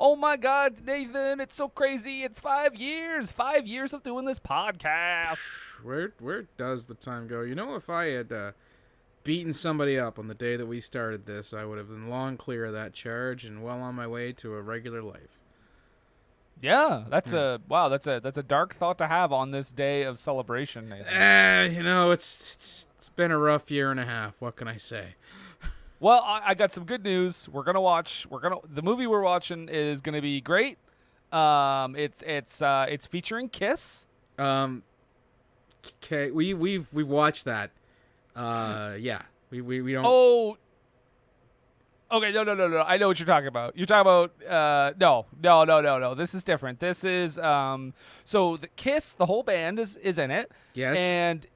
Oh my God, Nathan, it's so crazy. It's 5 years. 5 years of doing this podcast. Where does the time go? You know, if I had beaten somebody up on the day that we started this, I would have been long clear of that charge and well on my way to a regular life. Yeah, that's a dark thought to have on this day of celebration, Nathan. It's been a rough year and a half. What can I say? Well, I got some good news. The movie we're watching is gonna be great. It's featuring Kiss. Okay, we've watched that. Yeah, we don't. Oh, okay, no. I know what you're talking about. You're talking about no. This is different. This is so the Kiss, the whole band is in it. Yes. And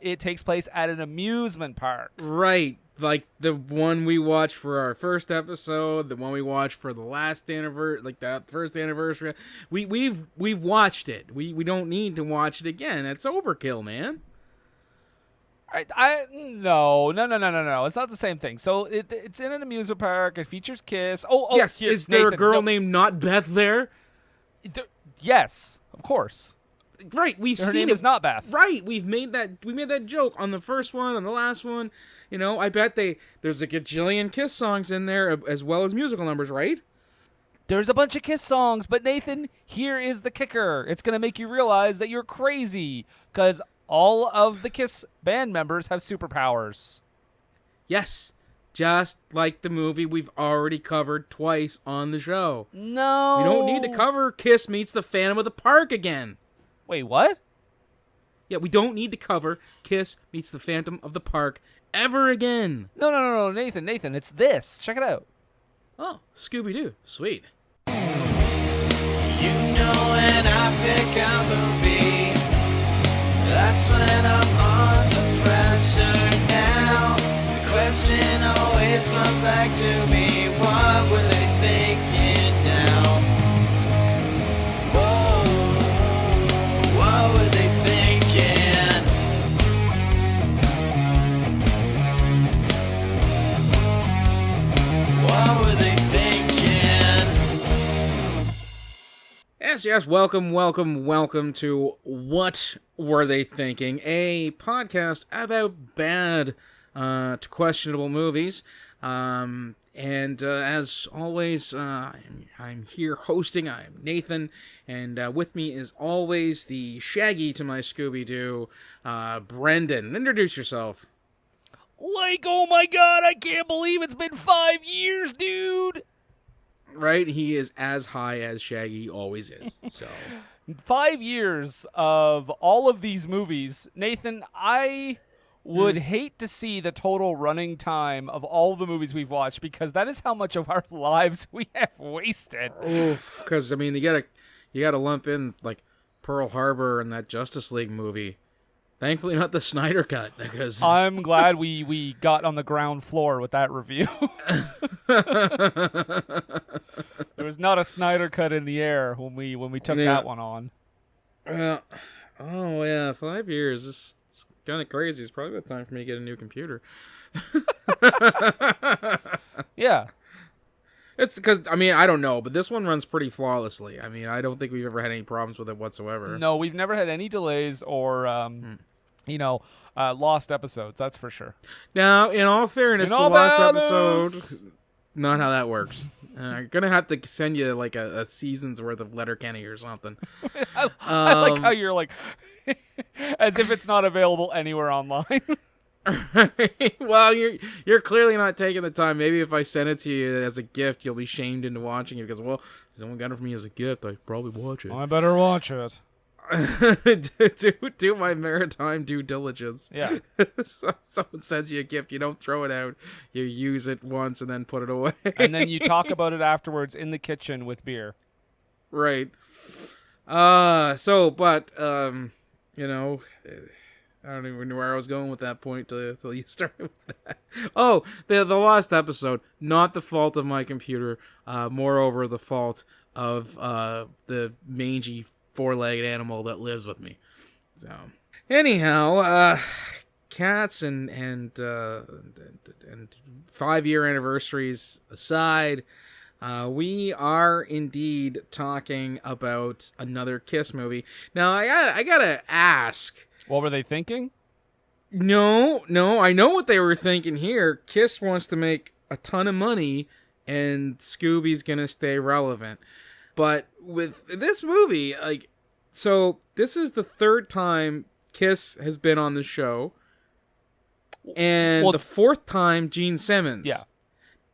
it takes place at an amusement park. Right. Like the one we watched for our first episode, the one we watched for the last anniversary, like that first anniversary. We've watched it. We don't need to watch it again. That's overkill, man. No. It's not the same thing. So it's in an amusement park. It features Kiss. Yes. Here, is there Nathan, a girl named Not Beth there? Yes, of course. Right, Her name is Not Beth. Right, we made that joke on the first one, on the last one. You know, I bet there's a gajillion Kiss songs in there as well as musical numbers, right? There's a bunch of Kiss songs, but Nathan, here is the kicker. It's gonna make you realize that you're crazy, because all of the Kiss band members have superpowers. Yes, just like the movie we've already covered twice on the show. No. We don't need to cover Kiss Meets the Phantom of the Park again. Wait, what? Yeah, we don't need to cover Kiss Meets the Phantom of the Park ever again. No, Nathan, it's this. Check it out. Oh, Scooby-Doo. Sweet. You know when I pick a movie, that's when I'm under pressure now. The question always comes back to me, what were they thinking now? Whoa, what were they thinking? What were they thinking? Yes, welcome to What Were They Thinking? A podcast about bad to questionable movies. And as always, I'm here hosting. I'm Nathan, and with me is always the Shaggy to my Scooby-Doo, Brendan. Introduce yourself. Like, oh my God, I can't believe it's been 5 years, dude. Right? He is as high as Shaggy always is. So 5 years of all of these movies. Nathan, I would hate to see the total running time of all the movies we've watched, because that is how much of our lives we have wasted. Oof, because I mean, you gotta lump in like Pearl Harbor and that Justice League movie. Thankfully, not the Snyder Cut, because I'm glad we got on the ground floor with that review. There was not a Snyder Cut in the air when we took that one on. Oh yeah, 5 years. It's kind of crazy. It's probably about time for me to get a new computer. Yeah. It's because, I mean, I don't know, but this one runs pretty flawlessly. I mean, I don't think we've ever had any problems with it whatsoever. No, we've never had any delays or, lost episodes. That's for sure. Now, in all fairness, the last episode, not how that works. I'm going to have to send you like a season's worth of Letterkenny or something. I like how you're like, as if it's not available anywhere online. Well, you're clearly not taking the time. Maybe if I send it to you as a gift, you'll be shamed into watching it because, well, someone got it for me as a gift. I probably watch it. I better watch it. do my maritime due diligence. Yeah. Someone sends you a gift, you don't throw it out. You use it once and then put it away. And then you talk about it afterwards in the kitchen with beer. Right. I don't even know where I was going with that point till you started with that. Oh, the last episode, not the fault of my computer, moreover the fault of the mangy four-legged animal that lives with me. So, anyhow, cats and 5-year anniversaries aside, We are indeed talking about another Kiss movie. Now, I gotta ask. What were they thinking? No, I know what they were thinking here. Kiss wants to make a ton of money, and Scooby's gonna stay relevant. But with this movie, so this is the third time Kiss has been on the show, and the fourth time Gene Simmons. Yeah.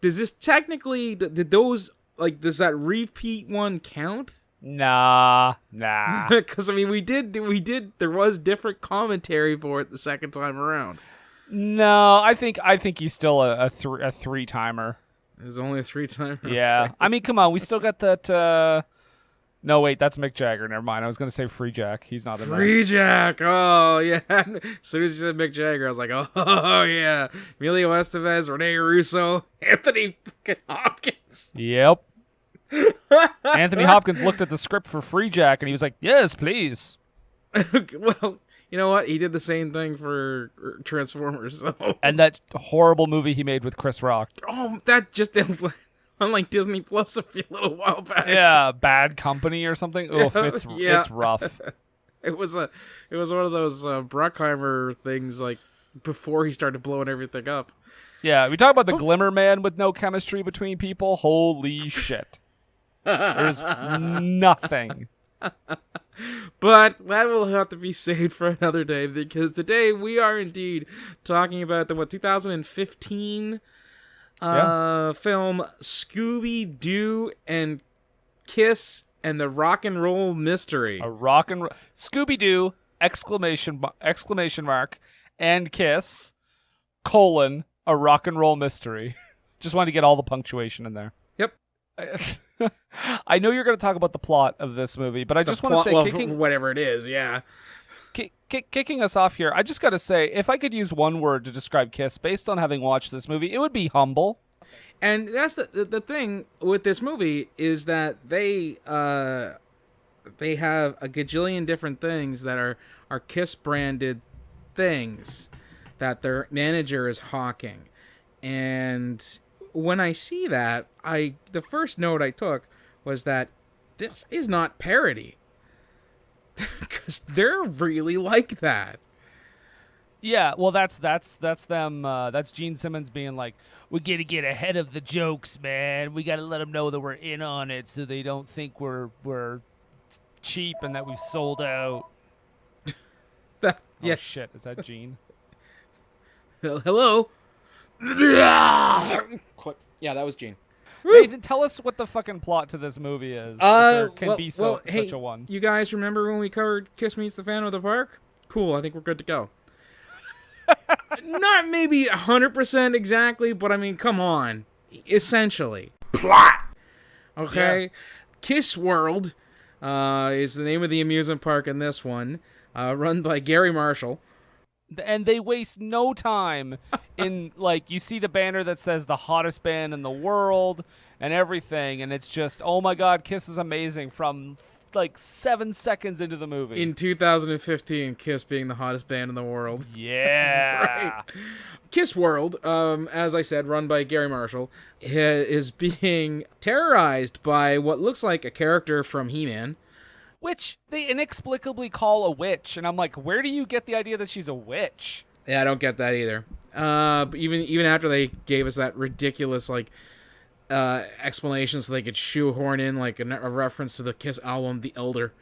Does this technically, did those, does that repeat one count? Nah. Because, I mean, there was different commentary for it the second time around. No, I think he's still a three-timer. There's only a 3-timer? Yeah. Okay. I mean, come on, we still got that, no, wait, that's Mick Jagger. Never mind. I was going to say Free Jack. He's not in there. Free Jack. Oh, yeah. As soon as you said Mick Jagger, I was like, oh yeah. Emilio Estevez, Rene Russo, Anthony Hopkins. Yep. Anthony Hopkins looked at the script for Free Jack, and he was like, yes, please. Well, you know what? He did the same thing for Transformers. So. And that horrible movie he made with Chris Rock. Oh, that just on like Disney Plus a little while back. Yeah, Bad Company or something. Oof, it's rough. It was one of those Bruckheimer things, like before he started blowing everything up. Yeah, we talk about the Glimmer Man with no chemistry between people. Holy shit. There's nothing. But that will have to be saved for another day, because today we are indeed talking about the 2015 film Scooby-Doo and Kiss and the Rock and Roll Mystery. A rock and roll Scooby-Doo exclamation mark and Kiss : a rock and roll mystery. Just wanted to get all the punctuation in there. Yep. I know you're going to talk about the plot of this movie, but I just want to say, whatever it is, yeah. Kicking us off here, I just got to say, if I could use one word to describe Kiss based on having watched this movie, it would be humble. And that's the thing with this movie, is that they have a gajillion different things that are Kiss branded things that their manager is hawking. And when I see that, the first note I took was that this is not parody. Because they're really like that. Yeah, well, that's them. That's Gene Simmons being like, "We got to get ahead of the jokes, man. We got to let them know that we're in on it, so they don't think we're cheap and that we've sold out." Yes. Oh shit, is that Gene? Hello. Yeah, that was Gene. Nathan, tell us what the fucking plot to this movie is. If there can be such a one. You guys remember when we covered Kiss Meets the Phantom of the Park? Cool, I think we're good to go. Not maybe 100% exactly, but I mean, come on. Essentially. Plot! Okay? Yeah. Kiss World is the name of the amusement park in this one, run by Garry Marshall. And they waste no time in, you see the banner that says the hottest band in the world and everything, and it's just, oh my god, Kiss is amazing from, 7 seconds into the movie. In 2015, Kiss being the hottest band in the world. Yeah. Right. Kiss World, as I said, run by Garry Marshall, is being terrorized by what looks like a character from He-Man. Which they inexplicably call a witch, and I'm like, where do you get the idea that she's a witch? Yeah, I don't get that either. But even after they gave us that ridiculous explanation, so they could shoehorn in a reference to the Kiss album, The Elder.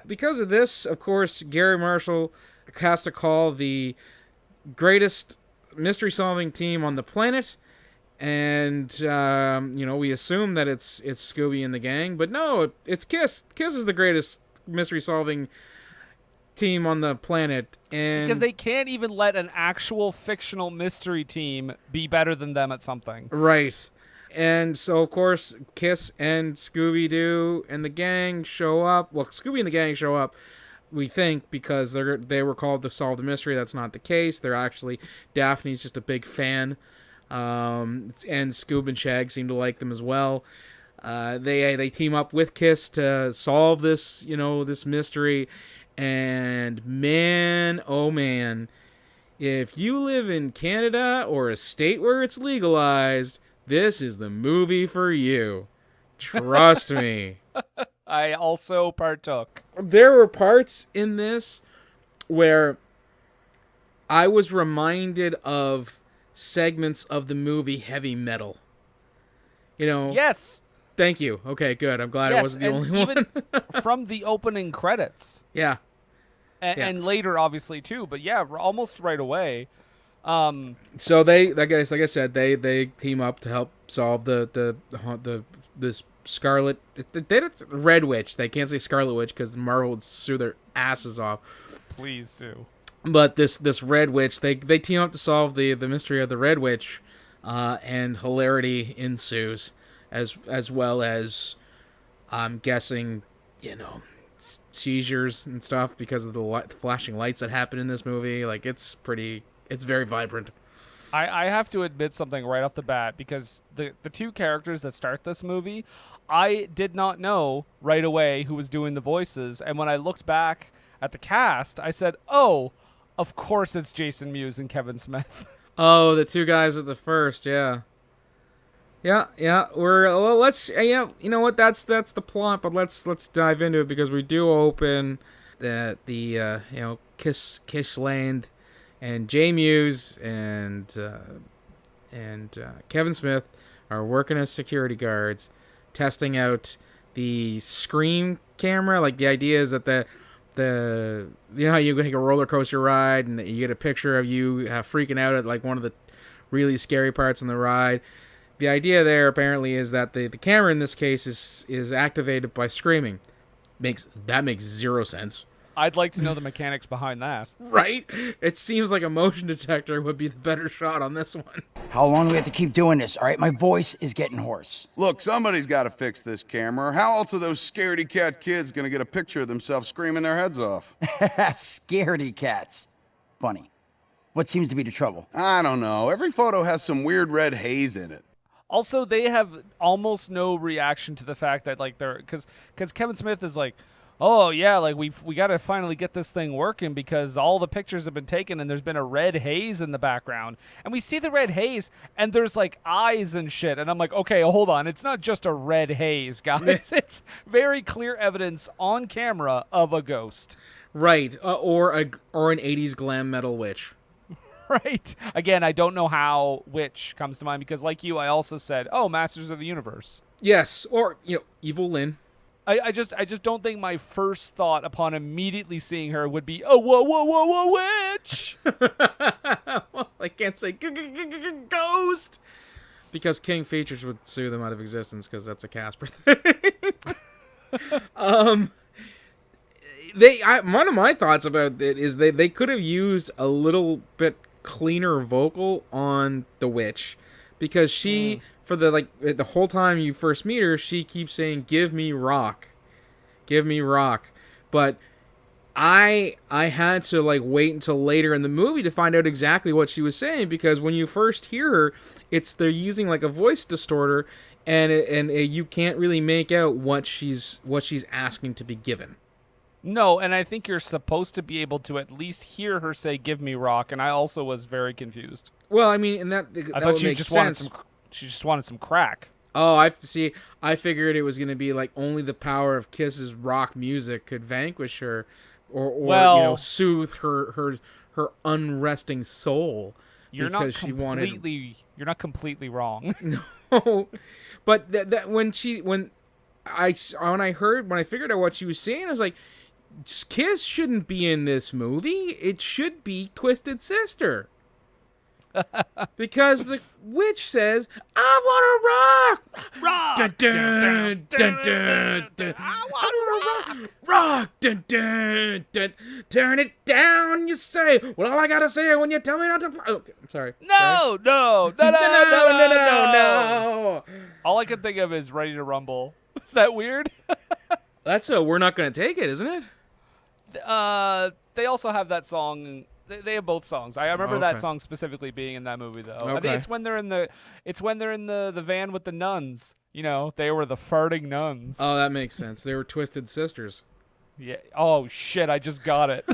Because of this, of course, Garry Marshall has to call the greatest mystery-solving team on the planet. And, we assume that it's Scooby and the gang, but no, it's Kiss. Kiss is the greatest mystery-solving team on the planet. And because they can't even let an actual fictional mystery team be better than them at something. Right. And so, of course, Kiss and Scooby-Doo and the gang show up. Well, Scooby and the gang show up, we think, because they were called to solve the mystery. That's not the case. They're actually, Daphne's just a big fan. And Scoob and Shag seem to like them as well. They team up with Kiss to solve this, this mystery. And man, oh man, if you live in Canada or a state where it's legalized, this is the movie for you. Trust me. I also partook. There were parts in this where I was reminded of segments of the movie Heavy Metal. You know? Yes. Thank you. Okay, good. I'm glad I wasn't the only even one. from the opening credits. Yeah. And later, obviously, too. But yeah, almost right away. So they, like I said, they team up to help solve this Scarlet. Red Witch. They can't say Scarlet Witch because Marvel would sue their asses off. Please do. But this Red Witch, they team up to solve the mystery of the Red Witch, and hilarity ensues, as well as, I'm guessing, seizures and stuff because of the flashing lights that happen in this movie. Like, it's very vibrant. I have to admit something right off the bat, because the two characters that start this movie, I did not know right away who was doing the voices. And when I looked back at the cast, I said, oh, of course it's Jason Mewes and Kevin Smith. Oh, the two guys at the first, yeah. Yeah. Let's. Yeah, you know what? That's the plot. But let's dive into it, because we do open the Kiss Land, and Jay Mewes and Kevin Smith are working as security guards, testing out the Scream camera. Like, the idea is that the how you take a roller coaster ride and you get a picture of you freaking out at like one of the really scary parts in the ride. The idea there apparently is that the camera in this case is activated by screaming. That makes zero sense. I'd like to know the mechanics behind that. Right? It seems like a motion detector would be the better shot on this one. How long do we have to keep doing this? All right, my voice is getting hoarse. Look, somebody's got to fix this camera. How else are those scaredy cat kids going to get a picture of themselves screaming their heads off? Scaredy cats. Funny. What seems to be the trouble? I don't know. Every photo has some weird red haze in it. Also, they have almost no reaction to the fact that, like, they're... Because Kevin Smith is like, oh, yeah, like, we got to finally get this thing working because all the pictures have been taken and there's been a red haze in the background. And we see the red haze and there's, like, eyes and shit. And I'm like, okay, hold on. It's not just a red haze, guys. It's very clear evidence on camera of a ghost. Right. Or an 80s glam metal witch. Right. Again, I don't know how which comes to mind because, like you, I also said, oh, Masters of the Universe. Yes. Or, Evil Lynn. I just don't think my first thought upon immediately seeing her would be, oh, whoa, witch. Well, I can't say ghost because King Features would sue them out of existence because that's a Casper thing. One of my thoughts about it is they could have used a little bit cleaner vocal on the witch, because she for the whole time you first meet her, she keeps saying give me rock, but I had to wait until later in the movie to find out exactly what she was saying, because when you first hear her, they're using like a voice distorter, and you can't really make out what she's asking to be given. No, and I think you're supposed to be able to at least hear her say "Give me rock," and I also was very confused. Well, I mean, I thought she just wanted some crack. Oh, I figured it was going to be like only the power of Kiss's rock music could vanquish her, or soothe her unresting soul. You're not completely wrong. No, but when I figured out what she was saying, I was like, Kiss shouldn't be in this movie. It should be Twisted Sister. Because the witch says, I want to rock. Rock. Dun, dun, dun, dun, dun. I want to rock. Rock. Dun, dun, dun. Turn it down, you say. Well, all I got to say when you tell me not to... Oh, sorry. No. All I can think of is Ready to Rumble. Is that weird? That's a We're Not Gonna Take It, isn't it? They also have that song. They have both songs. I remember that song specifically being in that movie, though. Okay. I think it's when they're in the van with the nuns. They were the farting nuns. Oh, that makes sense. They were Twisted Sisters. Yeah. Oh shit! I just got it.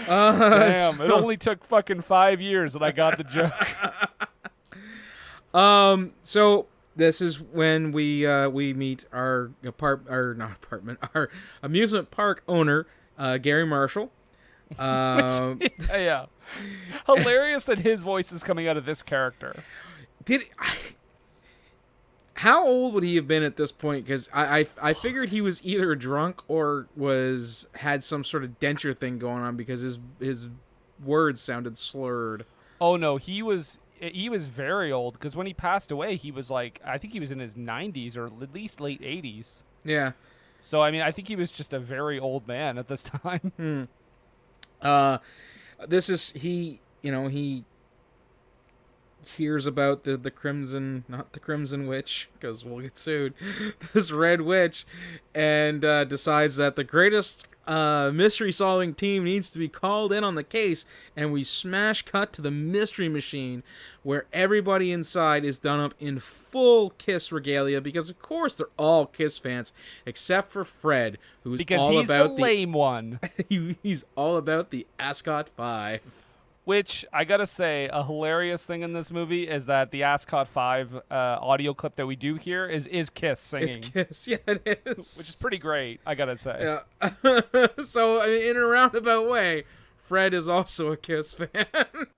Damn, it only took fucking 5 years and I got the joke. So this is when we meet our our amusement park owner, Garry Marshall. Yeah. Hilarious that his voice is coming out of this character. How old would he have been at this point? Because I figured he was either drunk or had some sort of denture thing going on because his words sounded slurred. Oh no, he was very old because when he passed away, he was like, I think he was in his 90s or at least late 80s. Yeah. So I mean, I think he was just a very old man at this time. This is he hears about the Crimson, not the Crimson Witch, because we'll get sued, this Red Witch, and decides that the greatest mystery-solving team needs to be called in on the case, and we smash cut to the Mystery Machine, where everybody inside is done up in full Kiss regalia, because of course they're all Kiss fans, except for Fred, who's Because all he's about the lame one. he's all about the Ascot 5. Which, I gotta say, a hilarious thing in this movie is that the Ascot 5 audio clip that we do hear is Kiss singing. It's Kiss, yeah, it is. Which is pretty great, I gotta say. Yeah. So, I mean, in a roundabout way, Fred is also a Kiss fan.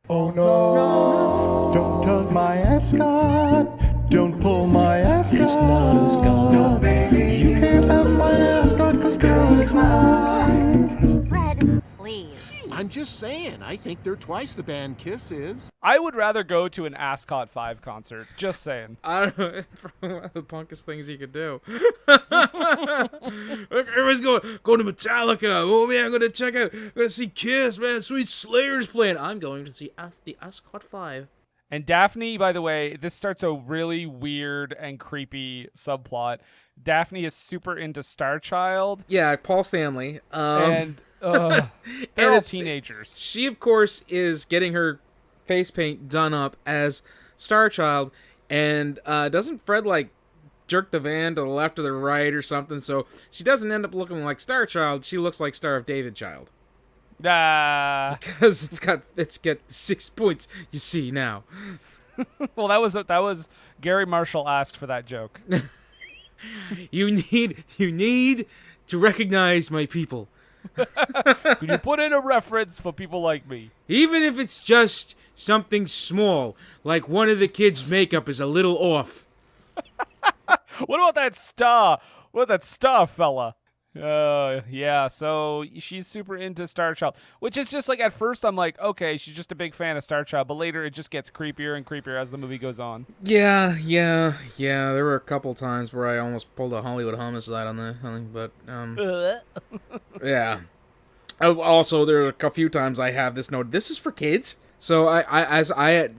Oh no, don't tug my ascot, don't pull my ascot. It's not Ascot. No, baby, you can't have my ascot, cause girl, it's mine. Fred, please. I'm just saying, I think they're twice the band Kiss is. I would rather go to an Ascot 5 concert, just saying. I don't know, one of the punkest things you could do. Look, everybody's going to Metallica. Oh man, I'm gonna see Kiss, man. Sweet Slayer's playing. I'm going to see the Ascot 5. And Daphne, by the way, this starts a really weird and creepy subplot. Daphne is super into Star Child. Yeah, Paul Stanley. And they're all teenagers. She, of course, is getting her face paint done up as Star Child, and doesn't Fred, like, jerk the van to the left or the right or something, so she doesn't end up looking like Star Child, she looks like Star of David Child. Because it's got 6 points, you see now. Well, that was Garry Marshall asked for that joke. You need to recognize my people. Could you put in a reference for people like me? Even if it's just something small, like one of the kids' makeup is a little off. What about that star? What about that star fella? Yeah, so she's super into Star Child, which is just like, at first I'm like, okay, she's just a big fan of Star Child, but later it just gets creepier and creepier as the movie goes on. Yeah. There were a couple times where I almost pulled a Hollywood homicide on the thing, but yeah. Also, there are a few times I have this note. This is for kids. So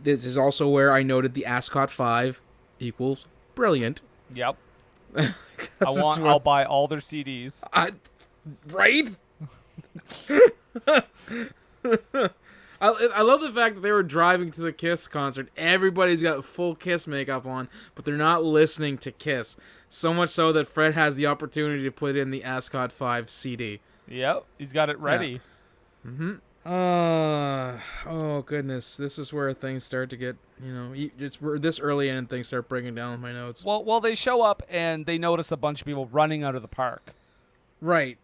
this is also where I noted the Ascot 5 equals brilliant. Yep. I'll buy all their CDs. Right? I love the fact that they were driving to the Kiss concert. Everybody's got full Kiss makeup on, but they're not listening to Kiss. So much so that Fred has the opportunity to put in the Ascot 5 CD. Yep, he's got it ready. Yeah. Mm-hmm. Oh goodness, this is where things start to get, we're this early in and things start breaking down my notes. Well, they show up and they notice a bunch of people running out of the park. Right.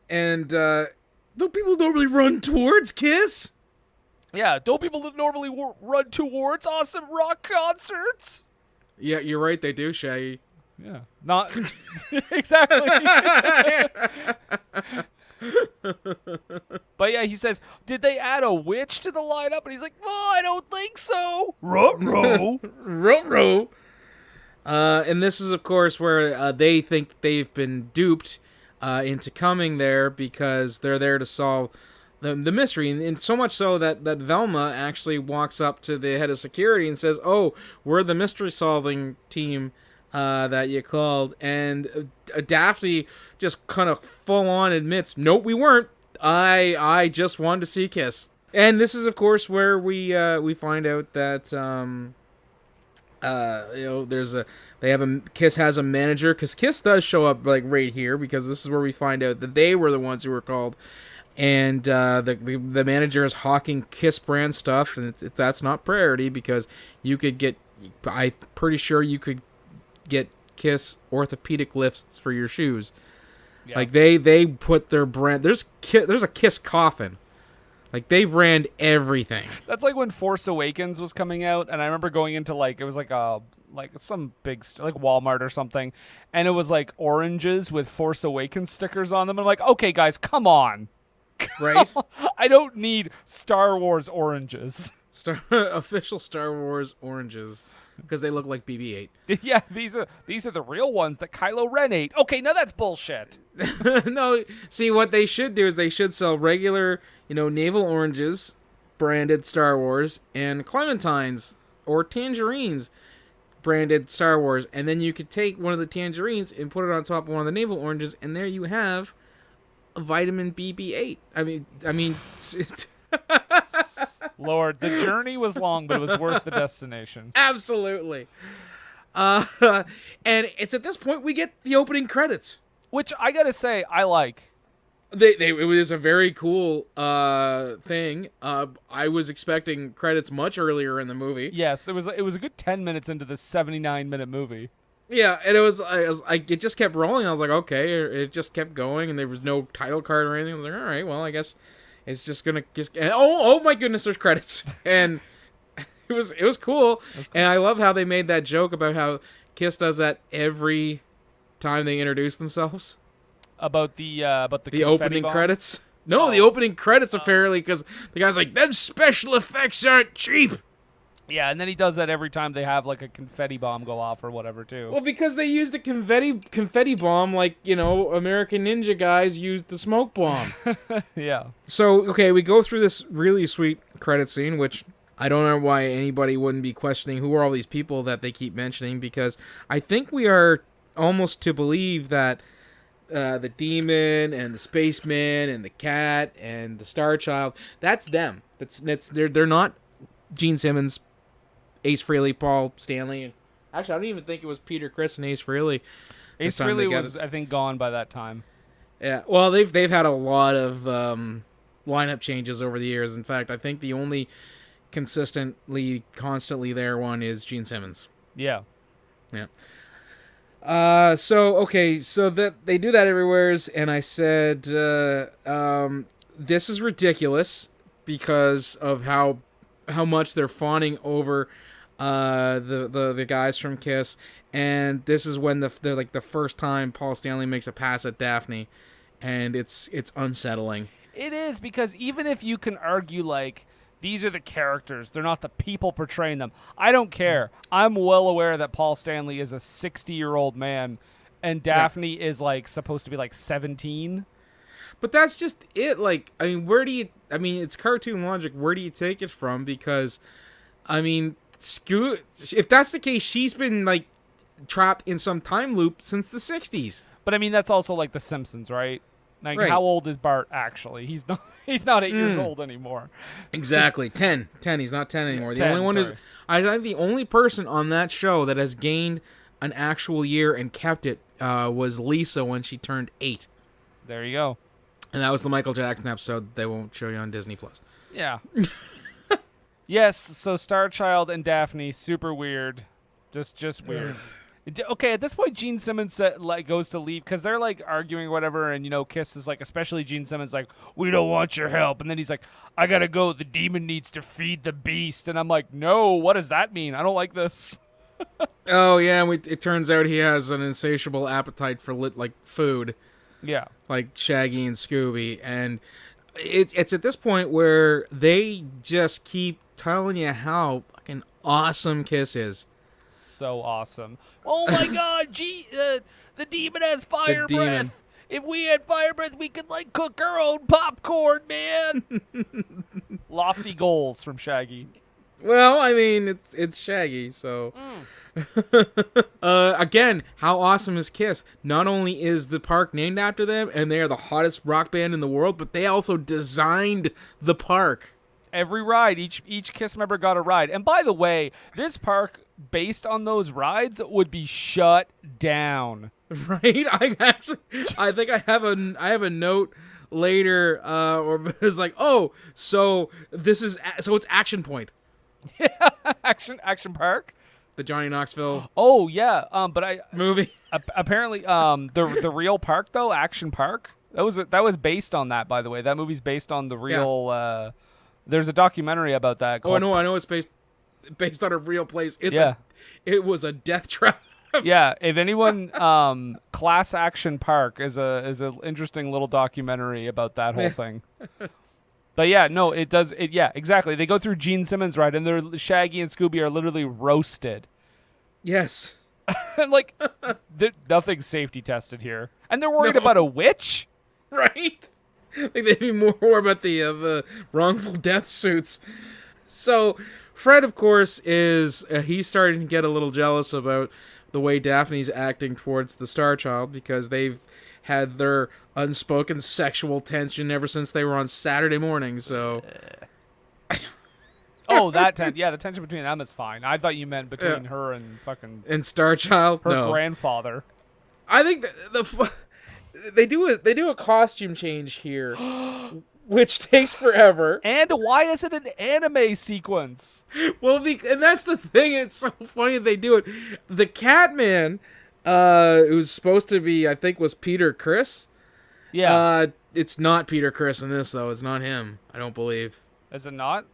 And, don't people normally run towards Kiss? Yeah, don't people normally run towards awesome rock concerts? Yeah, you're right, they do, Shaggy. Yeah. Not exactly. But yeah, he says, did they add a witch to the lineup? And he's like, oh, I don't think so. Ruh-roh. Ruh-roh. And this is, of course, where they think they've been duped into coming there because they're there to solve the mystery. And so much so that Velma actually walks up to the head of security and says, oh, we're the mystery-solving team that you called. And Daphne just kind of full-on admits, nope, we weren't. I just wanted to see Kiss. And this is, of course, where we find out that Kiss has a manager, because Kiss does show up like right here, because this is where we find out that they were the ones who were called. and the manager is hawking Kiss brand stuff, and that's not priority because you could get. I'm pretty sure you could get Kiss orthopedic lifts for your shoes. Yeah. Like they put their brand. There's a Kiss coffin. Like they brand everything. That's like when Force Awakens was coming out, and I remember going into it was like some big like Walmart or something, and it was like oranges with Force Awakens stickers on them. I'm like, okay, guys, come on. Right? I don't need Star Wars oranges. Official Star Wars oranges because they look like BB-8. Yeah, these are the real ones that Kylo Ren ate. Okay, now that's bullshit. No, see what they should do is they should sell regular, navel oranges, branded Star Wars, and clementines or tangerines, branded Star Wars, and then you could take one of the tangerines and put it on top of one of the navel oranges, and there you have a vitamin BB-8. I mean. Lord, the journey was long, but it was worth the destination. Absolutely. And it's at this point we get the opening credits, which I gotta say I like. It was a very cool thing. I was expecting credits much earlier in the movie. Yes, it was a good 10 minutes into the 79-minute movie. Yeah, and it just kept rolling. I was like, okay, it just kept going, and there was no title card or anything. I was like, all right, well, I guess it's just gonna oh my goodness, there's credits, and it was cool. And I love how they made that joke about how Kiss does that every time they introduce themselves. About the opening bomb? Credits. No, the opening credits apparently because the guy's like, them special effects aren't cheap. Yeah, and then he does that every time they have like a confetti bomb go off or whatever too. Well, because they use the confetti bomb like, American Ninja guys used the smoke bomb. Yeah. So, okay, we go through this really sweet credit scene, which I don't know why anybody wouldn't be questioning who are all these people that they keep mentioning, because I think we are almost to believe that the demon and the spaceman and the cat and the Star Child, that's them. They're not Gene Simmons, Ace Frehley, Paul Stanley. Actually, I don't even think it was Peter Criss and Ace Frehley. Ace Frehley was, I think, gone by that time. Yeah, well, they've had a lot of lineup changes over the years. In fact, I think the only constantly there one is Gene Simmons. Yeah. Yeah. So that they do that everywheres, and I said, this is ridiculous because of how much they're fawning over the guys from Kiss, and this is when the first time Paul Stanley makes a pass at Daphne, and it's unsettling. It is, because even if you can argue like these are the characters, they're not the people portraying them, I don't care. I'm well aware that Paul Stanley is a 60-year-old man and Daphne is like supposed to be like 17. But that's just it. Like, it's cartoon logic. Where do you take it from? Because, if that's the case, she's been, like, trapped in some time loop since the 60s. But, that's also like The Simpsons, right? Like, right. How old is Bart, actually? He's not 8 years old anymore. Exactly. 10. He's not 10 anymore. I think the only person on that show that has gained an actual year and kept it was Lisa when she turned 8. There you go. And that was the Michael Jackson episode they won't show you on Disney+. Yeah. Yes, so Star Child and Daphne, super weird. Just weird. Okay, at this point, Gene Simmons goes to leave because they're like arguing or whatever, and Kiss is like, especially Gene Simmons, like, we don't want your help, and then he's like, I gotta go. The demon needs to feed the beast, and I'm like, no, what does that mean? I don't like this. Oh yeah, it turns out he has an insatiable appetite for food. Yeah, like Shaggy and Scooby, and it's at this point where they just keep telling you how fucking awesome Kiss is. So awesome! Oh my God, the demon has fire breath. If we had fire breath, we could cook our own popcorn, man. Lofty goals from Shaggy. Well, it's Shaggy, so. Again, how awesome is Kiss? Not only is the park named after them, and they are the hottest rock band in the world, but they also designed the park. Every ride, each Kiss member got a ride. And by the way, this park, based on those rides, would be shut down. Right? I think I have a note later, or it's like, oh, so it's Action Point, Action Park. the Johnny Knoxville Oh yeah. But I movie. apparently the real park though, Action Park. That was based on that, by the way. That movie's based on the real. There's a documentary about that. Oh, I know it's based on a real place. It was a death trap. Yeah, if anyone, Class Action Park is a interesting little documentary about that whole thing. But yeah, no, it does. Yeah, exactly. They go through Gene Simmons' ride, and they're Shaggy and Scooby are literally roasted. Yes. Like, nothing's safety tested here, and they're worried about a witch. Right. Like they'd be more about the wrongful death suits. So Fred, of course, is he's starting to get a little jealous about the way Daphne's acting towards the Star Child, because they've had their unspoken sexual tension ever since they were on Saturday morning. So, Oh, the tension between them is fine. I thought you meant between her and fucking and Star Child, her grandfather. I think they do a costume change here, which takes forever. And why is it an anime sequence? Well, and that's the thing. It's so funny that they do it. The Catman, who's supposed to be, I think, was Peter Criss. Yeah. It's not Peter Criss in this, though. It's not him. I don't believe. Is it not?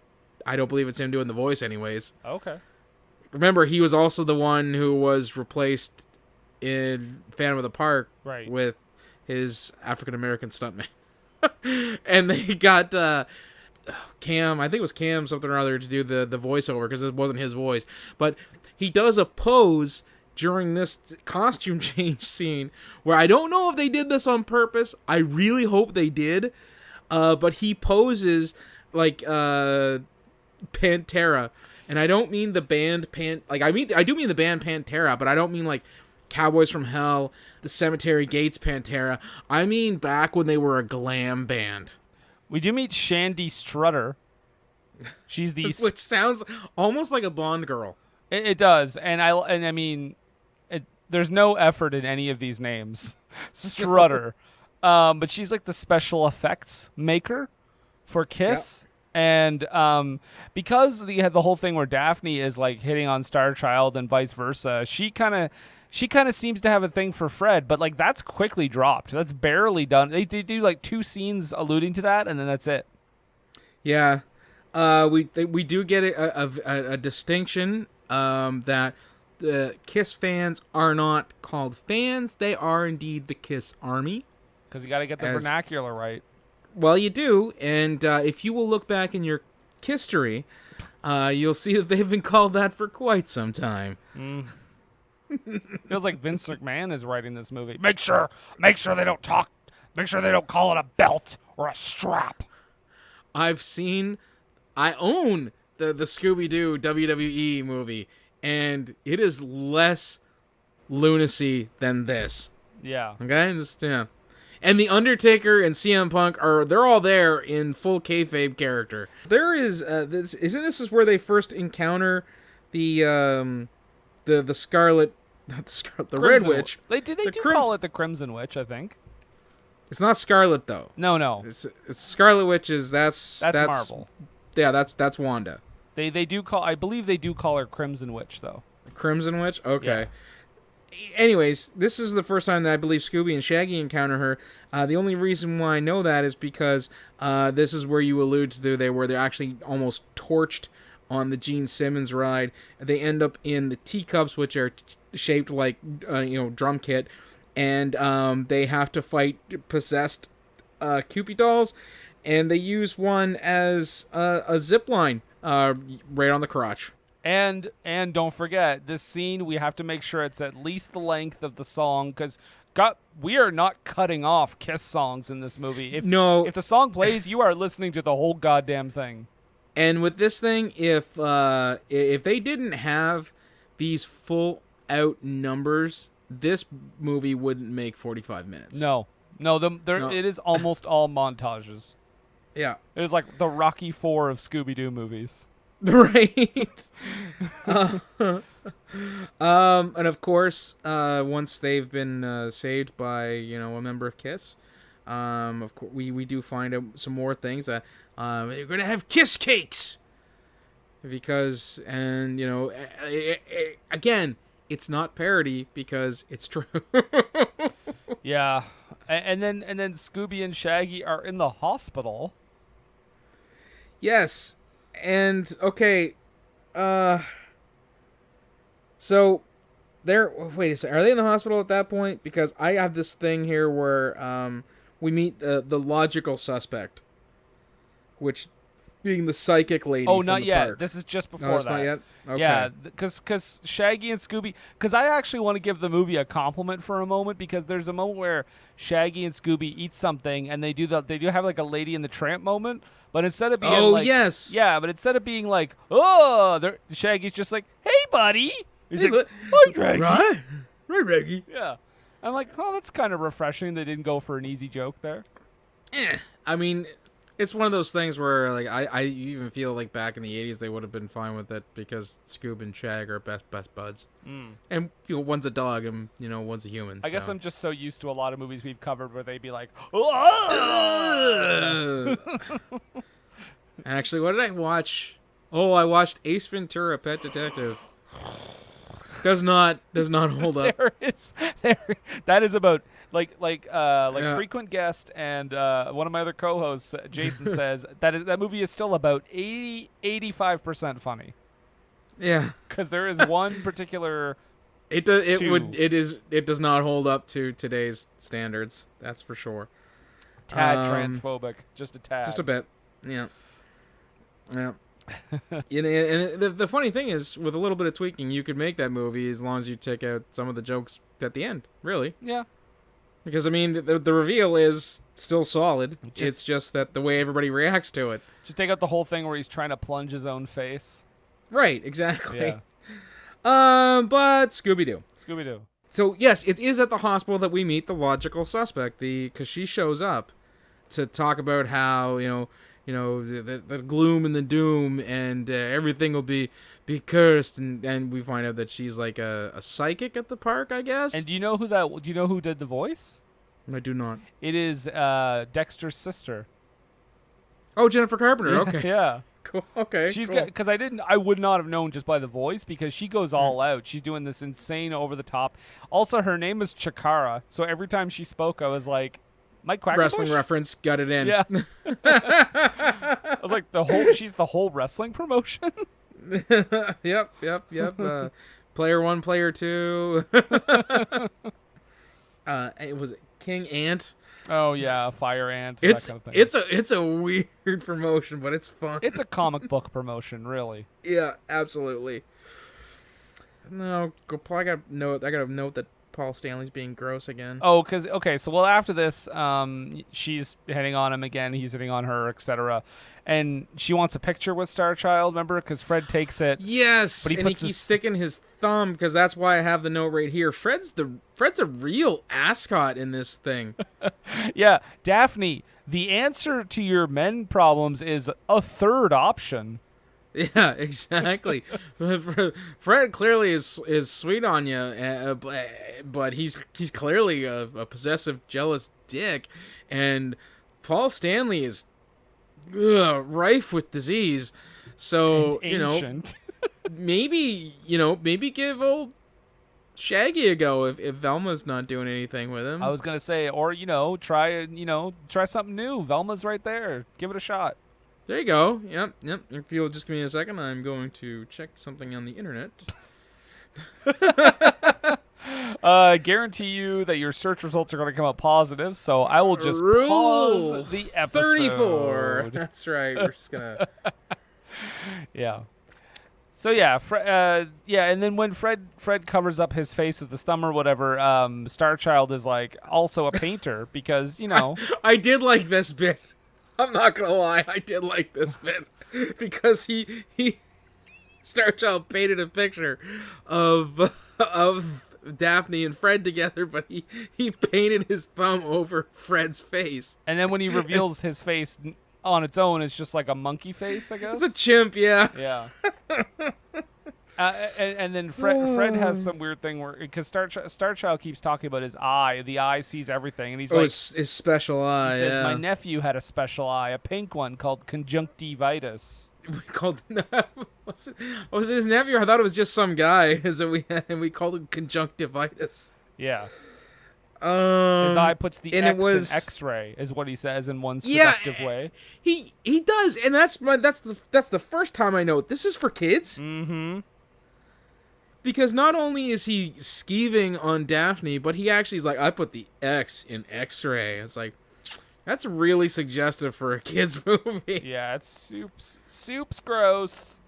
I don't believe it's him doing the voice, anyways. Okay. Remember, he was also the one who was replaced in Phantom of the Park with his African American stuntman. And they got Cam, I think it was Cam something or other, to do the voiceover, because it wasn't his voice. But he does a pose during this costume change scene where I don't know if they did this on purpose. I really hope they did. But he poses like Pantera. And I don't mean the band I do mean the band Pantera, but I don't mean like Cowboys from Hell, the Cemetery Gates Pantera. I mean back when they were a glam band. We do meet Shandy Strutter. She's the which sounds almost like a blonde girl. It does, and I mean, there's no effort in any of these names. Strutter, but she's like the special effects maker for Kiss. Yep. And because they had the whole thing where Daphne is like hitting on Star Child and vice versa, she kind of seems to have a thing for Fred, but like that's quickly dropped. That's barely done. They do like 2 scenes alluding to that, and then that's it. Yeah, we do get a distinction that the Kiss fans are not called fans; they are indeed the Kiss Army. Because you got to get the vernacular right. Well, you do, and if you will look back in your history, you'll see that they've been called that for quite some time. Feels like Vince McMahon is writing this movie. Make sure they don't talk. Make sure they don't call it a belt or a strap. I own the Scooby-Doo WWE movie, and it is less lunacy than this. Yeah. Okay? Yeah. And The Undertaker and CM Punk they're all there in full kayfabe character. There is this is where they first encounter the Scarlet, not the Scarlet, the Red Witch. They do call it the Crimson Witch, I think. It's not Scarlet though. No. It's Scarlet Witch that's Marvel. Yeah, that's Wanda. I believe they do call her Crimson Witch though. Crimson Witch? Okay. Yeah. Anyways, this is the first time that I believe Scooby and Shaggy encounter her. The only reason why I know that is because this is where you allude to they're actually almost torched on the Gene Simmons ride. They end up in the teacups, which are shaped like drum kit, and they have to fight possessed Cupid dolls, and they use one as a zip line right on the crotch. And don't forget, this scene, we have to make sure it's at least the length of the song, because we are not cutting off Kiss songs in this movie. If the song plays, you are listening to the whole goddamn thing. And with this thing, if they didn't have these full out numbers, this movie wouldn't make 45 minutes. No. It is almost all montages. Yeah. It is like the Rocky IV of Scooby-Doo movies. Right. And of course, once they've been saved by a member of Kiss, Of course, we do find out some more things. You're gonna have kiss cakes because, and again, it's not parody because it's true. Yeah, and then Scooby and Shaggy are in the hospital. Yes, and okay, so they're wait a second. Are they in the hospital at that point? Because I have this thing here where we meet the logical suspect, which being the psychic lady. Oh, from not the yet. park. This is just before No, it's that. not yet. Okay. Yeah, because Shaggy and Scooby. Because I actually want to give the movie a compliment for a moment because there's a moment where Shaggy and Scooby eat something and they do have like a Lady in the Tramp moment, but instead of being yes, yeah, but instead of being like Shaggy's just like, hey buddy, he's like, hi, Reggie. Right, Reggie. yeah. I'm like, oh, that's kind of refreshing. They didn't go for an easy joke there. I mean, it's one of those things where, like, I even feel like back in the 80s they would have been fine with it because Scoob and Shag are best buds. And, one's a dog and, one's a human. I guess I'm just so used to a lot of movies we've covered where they'd be like, Actually, what did I watch? Oh, I watched Ace Ventura, Pet Detective. Does not hold up. That is about like Yeah. frequent guest and one of my other co-hosts, Jason, says that movie is still about 85% funny. Yeah, because there is one particular. it does not hold up to today's standards. That's for sure. Tad transphobic, just a tad. Just a bit. Yeah. And the funny thing is, with a little bit of tweaking, you could make that movie as long as you take out some of the jokes at the end. Really. Yeah. Because, I mean, the reveal is still solid. It's just that the way everybody reacts to it. Just take out the whole thing where he's trying to plunge his own face. Right, exactly. Yeah. But Scooby-Doo. Scooby-Doo. So, yes, it is at the hospital that we meet the logical suspect, because she shows up to talk about how, the gloom and the doom and everything will be cursed, and we find out that she's like a psychic at the park, I guess. And do you know who did the voice? I do not. It is Dexter's sister. Oh, Jennifer Carpenter. Okay. Yeah. Cool. Okay. She's cool. got, because I would not have known just by the voice because she goes all out. She's doing this insane over the top. Also, her name is Chikara, so every time she spoke, I was like, Mike Quackenbush? Wrestling reference, got it in. Yeah. I was like, she's the whole wrestling promotion. Yep. Player 1, player 2. It was King Ant. Oh yeah, Fire Ant. It's that kind of thing. it's a weird promotion, but it's fun. It's a comic book promotion, really. Yeah, absolutely. No, I got a note that Paul Stanley's being gross again. Oh, so after this, she's hitting on him again. He's hitting on her, etc. And she wants a picture with Starchild. Remember, because Fred takes it. Yes, but he keeps sticking his thumb because that's why I have the note right here. Fred's a real ascot in this thing. Yeah, Daphne. The answer to your men problems is a third option. Yeah, exactly. Fred clearly is sweet on you, but he's clearly a possessive, jealous dick, and Paul Stanley is rife with disease. So and ancient. maybe give old Shaggy a go if Velma's not doing anything with him. I was gonna say, or try something new. Velma's right there. Give it a shot. There you go. Yep. If you'll just give me a second, I'm going to check something on the internet. Guarantee you that your search results are going to come out positive, so I will just pause the episode. 34. That's right. We're just gonna. Yeah. So yeah, and then when Fred covers up his face with his thumb or whatever, Starchild is like also a painter because I did like this bit. I'm not gonna lie, I did like this bit because he Starchild painted a picture of Daphne and Fred together, but he painted his thumb over Fred's face. And then when he reveals his face on its own, it's just like a monkey face, I guess. It's a chimp, yeah. Yeah. And then Fred has some weird thing where, because Star Child keeps talking about his eye. The eye sees everything, and he's like, his special eye. he says, yeah. my nephew had a special eye, a pink one called conjunctivitis. We called was it his nephew? I thought it was just some guy. We called him conjunctivitis. Yeah. His eye puts the and X it was in X-ray, is what he says in one seductive way. He does, and that's the first time I know this is for kids. Mm-hmm. Because not only is he skeeving on Daphne, but he actually is like, I put the X in X-ray. It's like, that's really suggestive for a kid's movie. Yeah, it's soup's gross.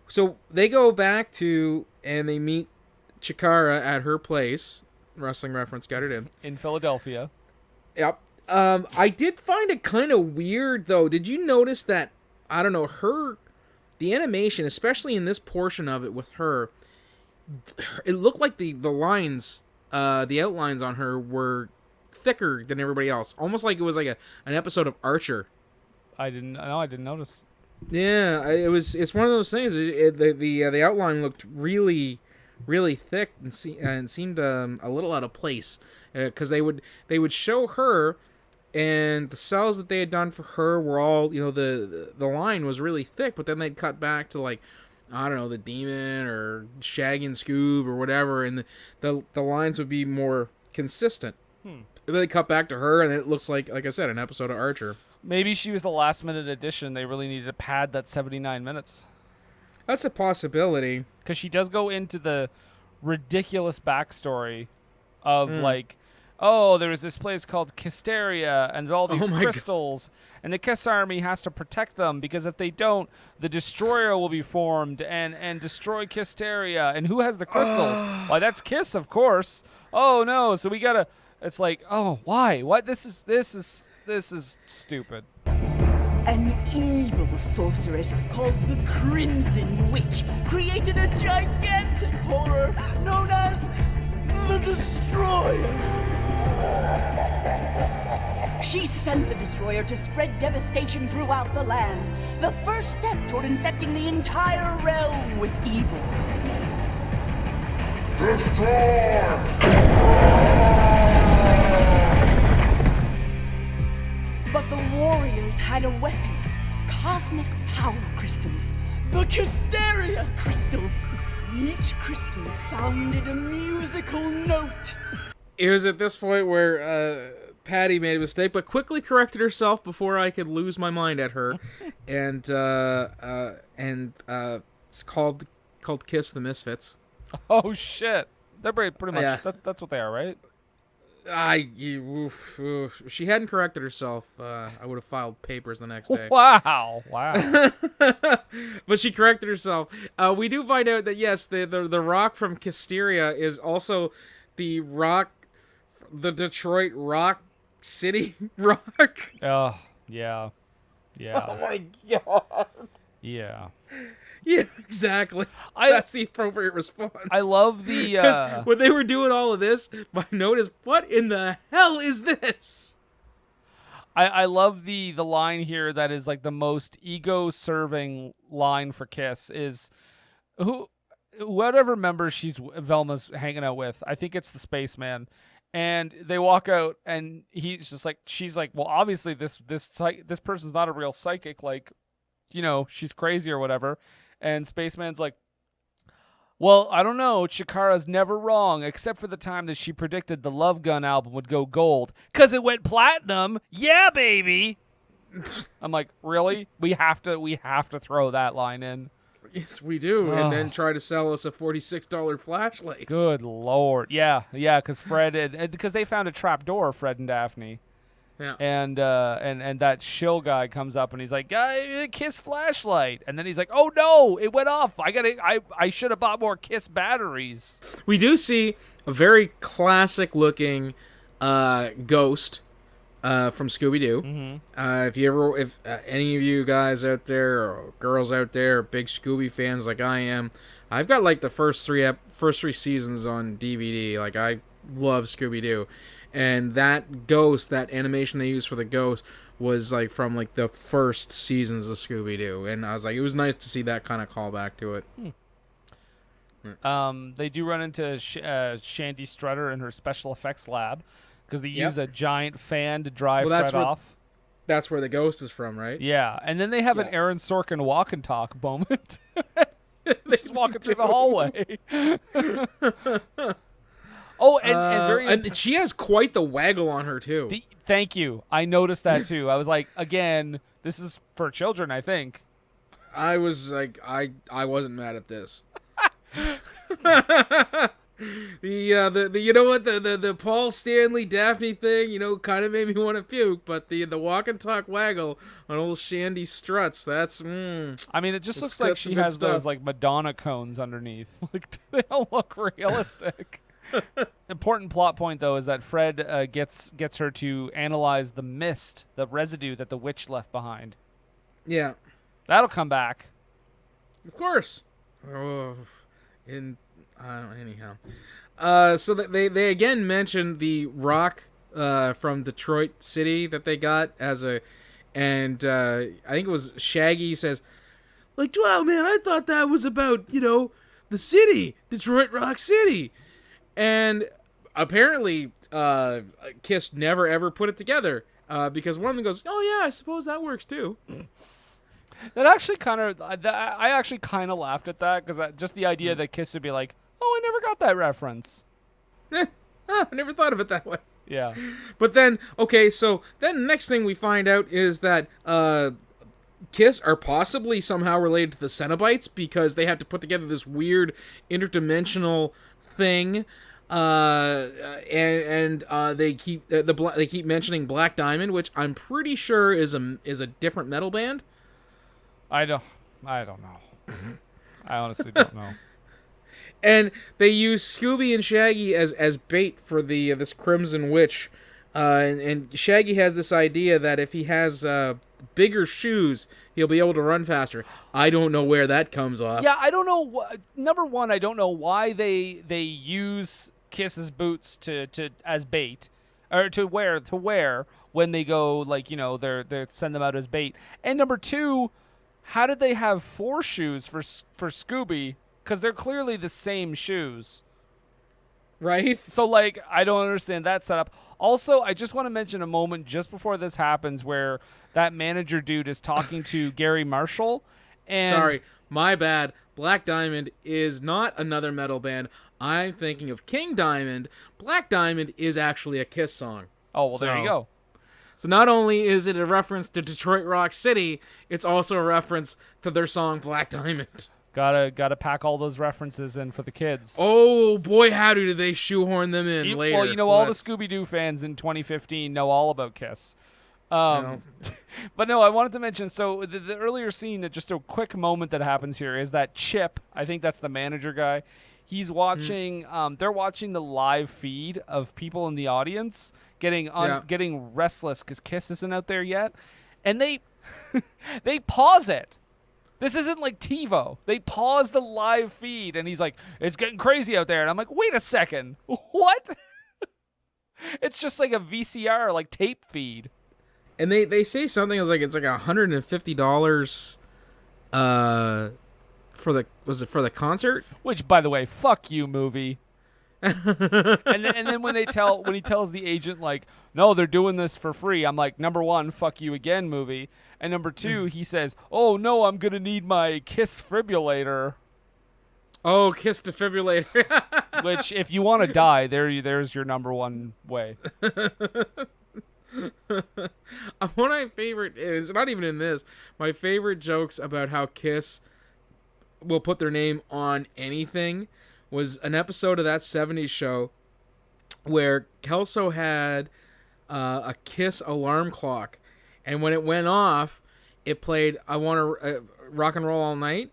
So they go back to, and they meet Chikara at her place. Wrestling reference, got it in Philadelphia. Yep. I did find it kind of weird though. Did you notice that? I don't know, the animation, especially in this portion of it with her, it looked like the lines, the outlines on her were thicker than everybody else. Almost like it was like an episode of Archer. I didn't notice. Yeah, it's one of those things. The outline looked really, really thick and seemed a little out of place, because they would show her, and the cells that they had done for her were all, the line was really thick, but then they'd cut back to, like, I don't know, the Demon or Shaggy and Scoob or whatever, and the lines would be more consistent. And then they cut back to her, and it looks like I said, an episode of Archer. Maybe she was the last minute addition. They really needed to pad that 79 minutes. That's a possibility. Because she does go into the ridiculous backstory of, like, oh, there was this place called Kisteria, and all these crystals, and the Kiss Army has to protect them, because if they don't, the Destroyer will be formed and destroy Kisteria. And who has the crystals? Why, that's Kiss, of course. Oh, no, so we gotta... It's like, oh, why? What? This is stupid. An evil sorceress called the Crimson Witch created a gigantic horror known as the Destroyer. She sent the Destroyer to spread devastation throughout the land, the first step toward infecting the entire realm with evil. But the warriors had a weapon, cosmic power crystals, the Kisteria crystals. Each crystal sounded a musical note. It was at this point where Patty made a mistake, but quickly corrected herself before I could lose my mind at her, and it's called Kiss the Misfits. Oh shit! They're pretty much. Yeah. That's what they are, right? If she hadn't corrected herself, I would have filed papers the next day. Wow. But she corrected herself. We do find out that yes, the rock from Kisteria is also the Detroit Rock City rock. Oh yeah. Oh my god. Yeah. Yeah, exactly. That's the appropriate response. I love the... Because when they were doing all of this, my note is, what in the hell is this? I love the line here that is like the most ego-serving line for Kiss is... Whatever member Velma's hanging out with, I think it's the spaceman. And they walk out, and he's just like... She's like, well, obviously this person's not a real psychic, like, she's crazy or whatever. And Spaceman's like, well, I don't know. Chikara's never wrong, except for the time that she predicted the Love Gun album would go gold. 'Cause it went platinum. Yeah, baby. I'm like, really? We have to throw that line in. Yes, we do. And then try to sell us a $46 flashlight. Good Lord. Yeah, because because they found a trap door, Fred and Daphne. Yeah. And that shill guy comes up and he's like, Kiss flashlight. And then he's like, oh no, it went off. I should have bought more Kiss batteries. We do see a very classic looking ghost from Scooby-Doo. Mm-hmm. If any of you guys out there or girls out there are big Scooby fans like I am, I've got like the first three seasons on DVD. Like, I love Scooby-Doo. And that ghost, that animation they use for the ghost, was like from like the first seasons of Scooby-Doo, and I was like, it was nice to see that kind of callback to it. They do run into Shandy Strutter in her special effects lab because they use a giant fan to drive Fred off. That's where the ghost is from, right? Yeah, and then they have an Aaron Sorkin walk and talk moment. They're just walking through the hallway. Oh, and she has quite the waggle on her too. Thank you. I noticed that too. I was like, again, this is for children, I think. I was like, I wasn't mad at this. The you know what, the Paul Stanley Daphne thing, you know, kind of made me want to puke, but the walk and talk waggle on old Shandy Struts, that's I mean, it just looks like she has those like Madonna cones underneath. Like, they don't look realistic. Important plot point though is that Fred gets her to analyze the mist, the residue that the witch left behind. Yeah, that'll come back, of course. Anyhow, so they again mentioned the rock from Detroit City that they got as a, and I think it was Shaggy says, like, wow, man, I thought that was about, you know, the city, Detroit Rock City, and apparently Kiss never ever put it together because one of them goes, oh yeah, I suppose that works too. That actually kind of, I actually kind of laughed at that because just the idea that Kiss would be like, oh, I never got that reference. I never thought of it that way. Yeah. But then, okay, so then the next thing we find out is that Kiss are possibly somehow related to the Cenobites because they have to put together this weird interdimensional thing. And they keep they keep mentioning Black Diamond, which I'm pretty sure is a different metal band. I don't know. I honestly don't know. And they use Scooby and Shaggy as bait for this Crimson Witch, and Shaggy has this idea that if he has bigger shoes, he'll be able to run faster. I don't know where that comes off. Yeah, I don't know. Number one, I don't know why they use Kiss's boots to as bait, or to wear when they go, like, you know, they send them out as bait. And number two, how did they have 4 shoes for Scooby? Because they're clearly the same shoes. Right? So, like, I don't understand that setup. Also, I just want to mention a moment just before this happens where that manager dude is talking to Gary Marshall. And sorry, my bad. Black Diamond is not another metal band. I'm thinking of King Diamond. Black Diamond is actually a Kiss song. Oh, well, there you go. So not only is it a reference to Detroit Rock City, it's also a reference to their song Black Diamond. Gotta pack all those references in for the kids. Oh boy, howdy did they shoehorn them in later. Well, you know, all the Scooby-Doo fans in 2015 know all about Kiss. But no, I wanted to mention, so the earlier scene, just a quick moment that happens here is that Chip, I think that's the manager guy, he's watching, they're watching the live feed of people in the audience getting restless because Kiss isn't out there yet. And they pause it. This isn't like TiVo. They pause the live feed, and he's like, it's getting crazy out there. And I'm like, wait a second. What? It's just like a VCR, like tape feed. And they say something like it's like $150 for the concert? Which, by the way, fuck you, movie. and then when he tells the agent, like, no, they're doing this for free, I'm like, number one, fuck you again, movie. And number two, he says, oh no, I'm gonna need my Kiss defibrillator. Oh, Kiss defibrillator. Which, if you want to die, there's your number one way. One of my favorite, it's not even in this, my favorite jokes about how Kiss will put their name on anything was an episode of that 70s show where Kelso had a Kiss alarm clock, and when it went off, it played I Want to Rock and Roll All Night,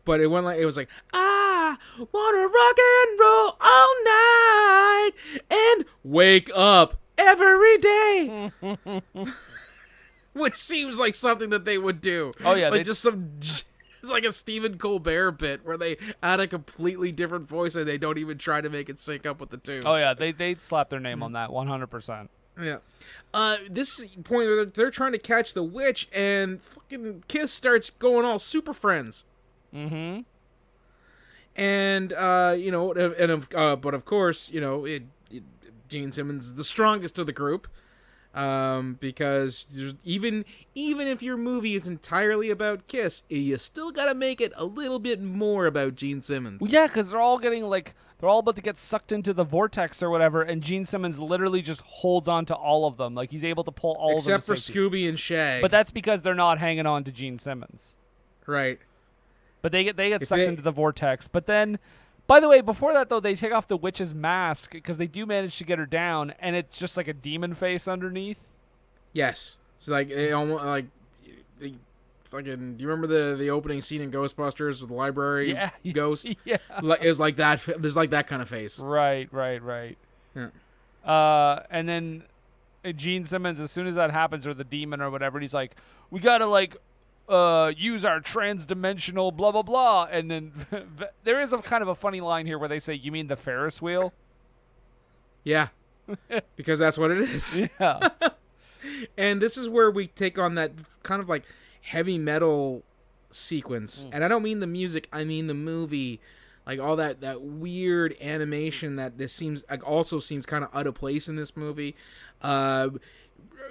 but it was like, I wanna rock and roll all night and wake up every day. Which seems like something that they would do. Oh yeah, like just some, like a Stephen Colbert bit where they add a completely different voice and they don't even try to make it sync up with the tune. Oh yeah, they'd slap their name on that 100%. Yeah. This point where they're trying to catch the witch, and fucking Kiss starts going all super friends. Mm-hmm. And but of course, Gene Simmons is the strongest of the group, because even if your movie is entirely about Kiss, you still gotta make it a little bit more about Gene Simmons. Well, yeah, because they're all about to get sucked into the vortex or whatever, and Gene Simmons literally just holds on to all of them. Like, he's able to pull all of them. Except for Scooby and Shag. But that's because they're not hanging on to Gene Simmons. Right. But they get sucked into the vortex. But then, by the way, before that, though, they take off the witch's mask because they do manage to get her down, and it's just like a demon face underneath. Yes. It's like, it almost like... Fucking, do you remember the opening scene in Ghostbusters with the library ghost? Yeah. It was like that. There's like that kind of face. Right. Yeah. And then Gene Simmons, as soon as that happens, or the demon or whatever, he's like, we gotta use our trans-dimensional blah blah blah. And then there is a kind of a funny line here where they say, "You mean the Ferris wheel?" Yeah. Because that's what it is. Yeah. And this is where we take on that kind of like heavy metal sequence. And I don't mean the music, I mean the movie. Like all that weird animation that also seems kind of out of place in this movie.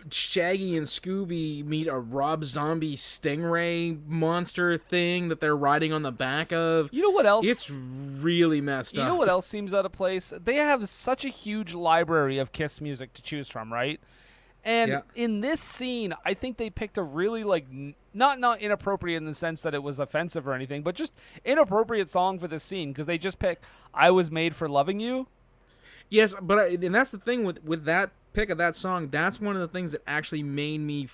Shaggy and Scooby meet a Rob Zombie stingray monster thing that they're riding on the back of. You know what else? It's really messed up. You know what else seems out of place? They have such a huge library of Kiss music to choose from, right? And in this scene, I think they picked a really, not inappropriate in the sense that it was offensive or anything, but just inappropriate song for this scene, because they just picked I Was Made for Loving You. Yes, and that's the thing with that pick of that song. That's one of the things that actually made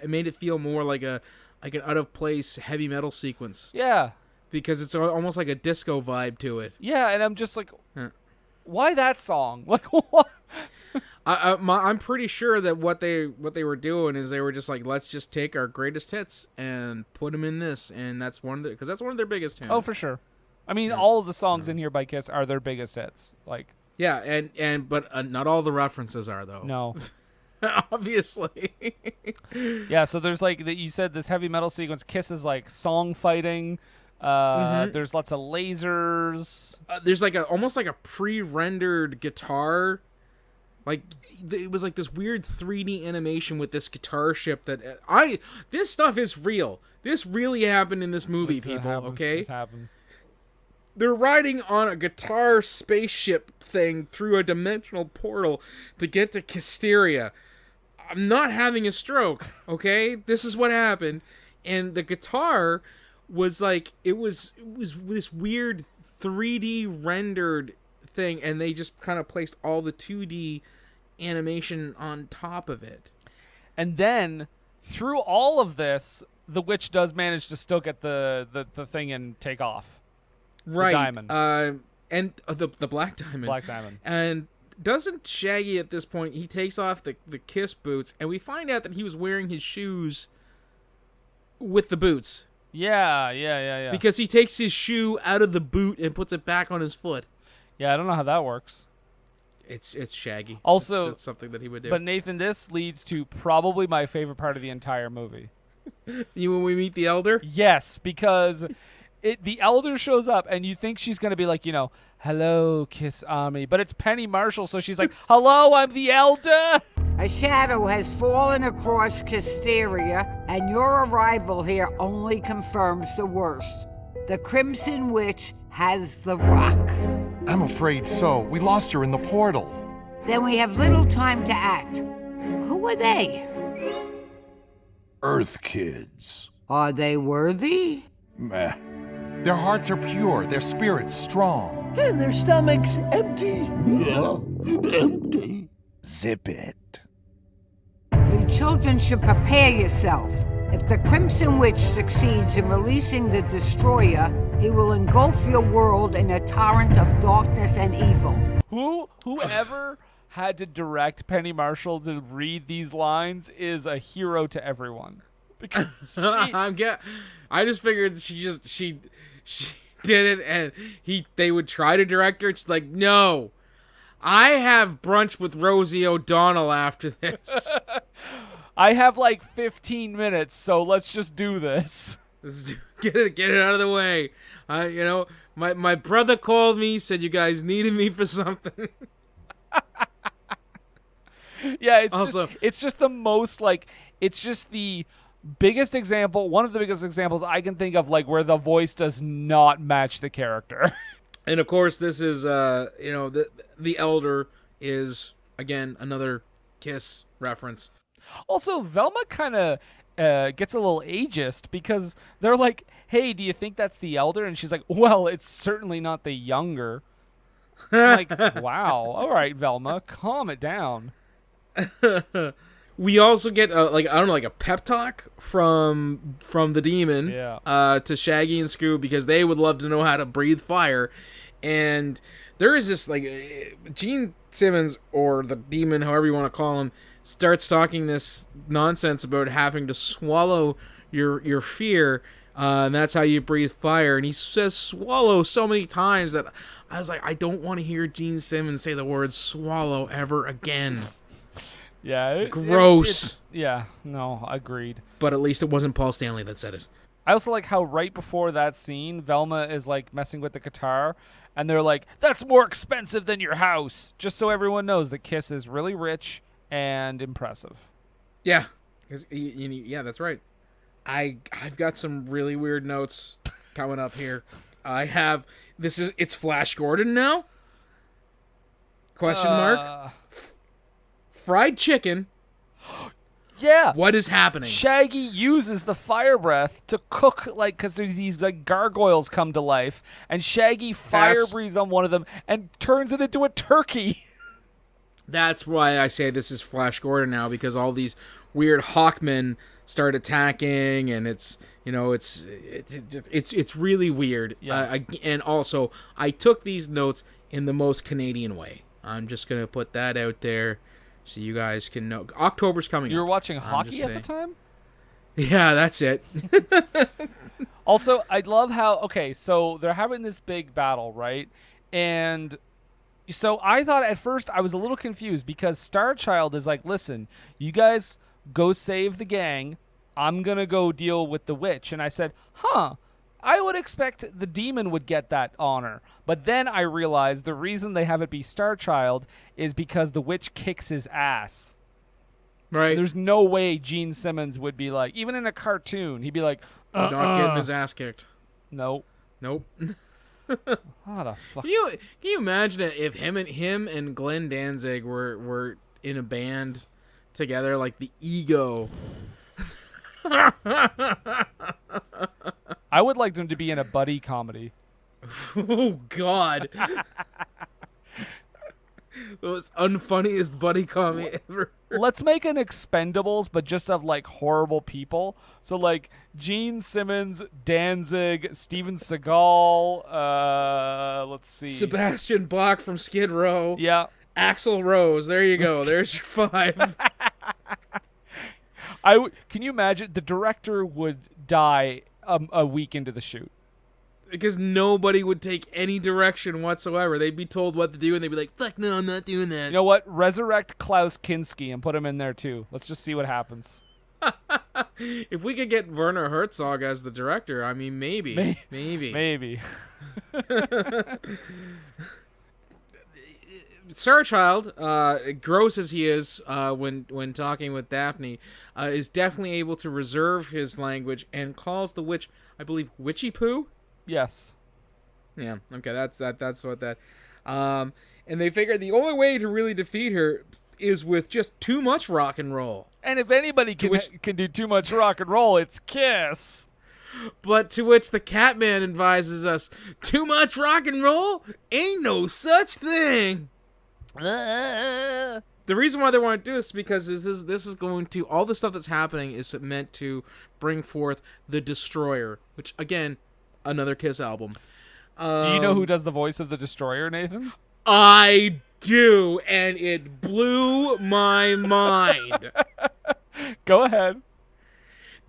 it feel more like an out of place heavy metal sequence. Yeah. Because it's almost like a disco vibe to it. Yeah, and I'm just like, why that song? Like, what? I'm pretty sure that what they were doing is they were just like, let's just take our greatest hits and put them in this, and that's because that's one of their biggest hits. Oh, for sure. I mean, all of the songs in here by Kiss are their biggest hits. Like, yeah, but not all the references are though. No, obviously. Yeah, so there's you said this heavy metal sequence. Kiss is like song fighting. There's lots of lasers. There's almost like a pre-rendered guitar. Like, it was like this weird 3D animation with this guitar ship that this stuff is real. This really happened in this movie, people, okay? It's happened. They're riding on a guitar spaceship thing through a dimensional portal to get to Kisteria. I'm not having a stroke, okay? This is what happened. And the guitar was it was this weird 3D rendered thing, and they just kind of placed all the 2D animation on top of it. And then through all of this, the witch does manage to still get the thing and take off. Right. The diamond. And the black diamond. Black diamond. And doesn't Shaggy at this point, he takes off the Kiss boots, and we find out that he was wearing his shoes with the boots. Yeah. Because he takes his shoe out of the boot and puts it back on his foot. Yeah, I don't know how that works. It's Shaggy. Also, it's something that he would do. But Nathan, this leads to probably my favorite part of the entire movie. When we meet the Elder? Yes, because the Elder shows up, and you think she's going to be like, hello, Kiss Army. But it's Penny Marshall, so she's like, hello, I'm the Elder. A shadow has fallen across Kisteria, and your arrival here only confirms the worst. The Crimson Witch has the rock. I'm afraid so. We lost her in the portal. Then we have little time to act. Who are they? Earth kids. Are they worthy? Meh. Their hearts are pure, their spirits strong. And their stomachs empty. Empty. Zip it. You children should prepare yourself. If the Crimson Witch succeeds in releasing the Destroyer, he will engulf your world in a torrent of darkness and evil. Whoever had to direct Penny Marshall to read these lines is a hero to everyone. Because I just figured she did it, and they would try to direct her. It's like, no, I have brunch with Rosie O'Donnell after this. I have like 15 minutes, so let's just do this. Get it out of the way. My brother called me, said you guys needed me for something. Yeah, it's just the most like it's just the biggest example, one of the biggest examples I can think of, like where the voice does not match the character. And of course, this is the elder is again another Kiss reference. Also, Velma kind of gets a little ageist because they're like, "Hey, do you think that's the elder?" And she's like, "Well, it's certainly not the younger." I'm like, wow, all right, Velma, calm it down. We also get a pep talk from the demon to Shaggy and Scoob because they would love to know how to breathe fire, and there is this Gene Simmons, or the demon, however you want to call him, starts talking this nonsense about having to swallow your fear, and that's how you breathe fire, and he says swallow so many times that I was like, I don't want to hear Gene Simmons say the word swallow ever again. Yeah. Gross. Yeah, no, agreed. But at least it wasn't Paul Stanley that said it. I also like how right before that scene, Velma is like messing with the guitar, and they're like, "That's more expensive than your house." Just so everyone knows that Kiss is really rich and impressive. Yeah. Yeah, that's right. I've got some really weird notes coming up here. It's Flash Gordon now? Question mark? Fried chicken. Yeah. What is happening? Shaggy uses the fire breath to cook, because there's these gargoyles come to life, and Shaggy fire breathes on one of them and turns it into a turkey. That's why I say this is Flash Gordon now, because all these weird Hawkmen start attacking, and it's really weird. Yeah. And also, I took these notes in the most Canadian way. I'm just gonna put that out there, so you guys can know. October's coming. You were up. watching hockey at the time? Yeah, that's it. Also, I love how, so they're having this big battle, right? And so I thought at first I was a little confused because Starchild is like, "Listen, you guys go save the gang. I'm going to go deal with the witch." And I said, I would expect the demon would get that honor. But then I realized the reason they have it be Starchild is because the witch kicks his ass. Right. There's no way Gene Simmons would be like, even in a cartoon, he'd be like, not getting his ass kicked. Nope. Nope. What a fuck. Can you imagine it if him and Glenn Danzig were in a band together, like the Ego? I would like them to be in a buddy comedy. Oh God. The most unfunniest buddy comedy ever. Let's make an Expendables, but just of horrible people. So Gene Simmons, Danzig, Steven Seagal. Let's see, Sebastian Bach from Skid Row. Yeah, Axl Rose. There you go. There's your 5. Can you imagine? The director would die a week into the shoot. Because nobody would take any direction whatsoever. They'd be told what to do, and they'd be like, "Fuck no, I'm not doing that." You know what? Resurrect Klaus Kinski and put him in there too. Let's just see what happens. If we could get Werner Herzog as the director, I mean, maybe. Starchild, gross as he is when talking with Daphne, is definitely able to reserve his language and calls the witch, I believe, Witchy Poo? Yes. Yeah, okay, that's what that... and they figure the only way to really defeat her is with just too much rock and roll. And if anybody can do too much rock and roll, it's Kiss. But to which the Catman advises us, too much rock and roll? Ain't no such thing. The reason why they want to do this is because this is going to, all the stuff that's happening is meant to bring forth the Destroyer, which again, another Kiss album. Do you know who does the voice of the Destroyer, Nathan? I do, and it blew my mind. Go ahead.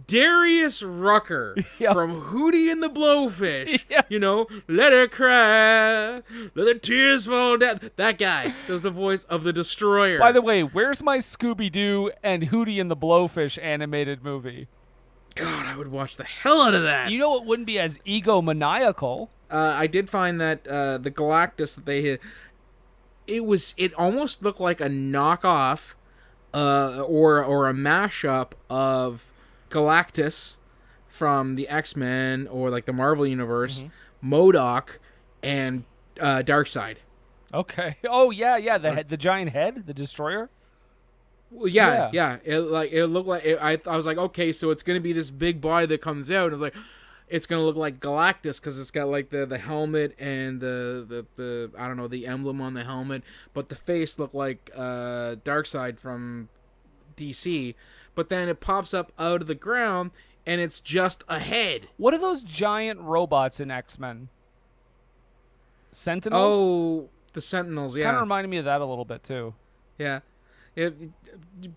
Darius Rucker Yep. from Hootie and the Blowfish. Yeah. You know, let her cry, let the tears fall down. That guy does the voice of the Destroyer. By the way, where's my Scooby-Doo and Hootie and the Blowfish animated movie? God, I would watch the hell out of that. You know it wouldn't be as egomaniacal. I did find that the Galactus that they had, it almost looked like a knockoff or a mashup of Galactus from the X-Men or like the Marvel Universe, MODOK, and Darkseid. Okay. Oh, yeah. The giant head, the Destroyer? Well, yeah. It looked like I was like, okay, so it's gonna be this big body that comes out, and I was like, it's gonna look like Galactus because it's got like the helmet and the I don't know, the emblem on the helmet, but the face looked like Darkseid from DC. But then it pops up out of the ground, and it's just a head. What are those giant robots in X-Men? Sentinels? Oh, the Sentinels, yeah. Kind of reminded me of that a little bit, too. Yeah.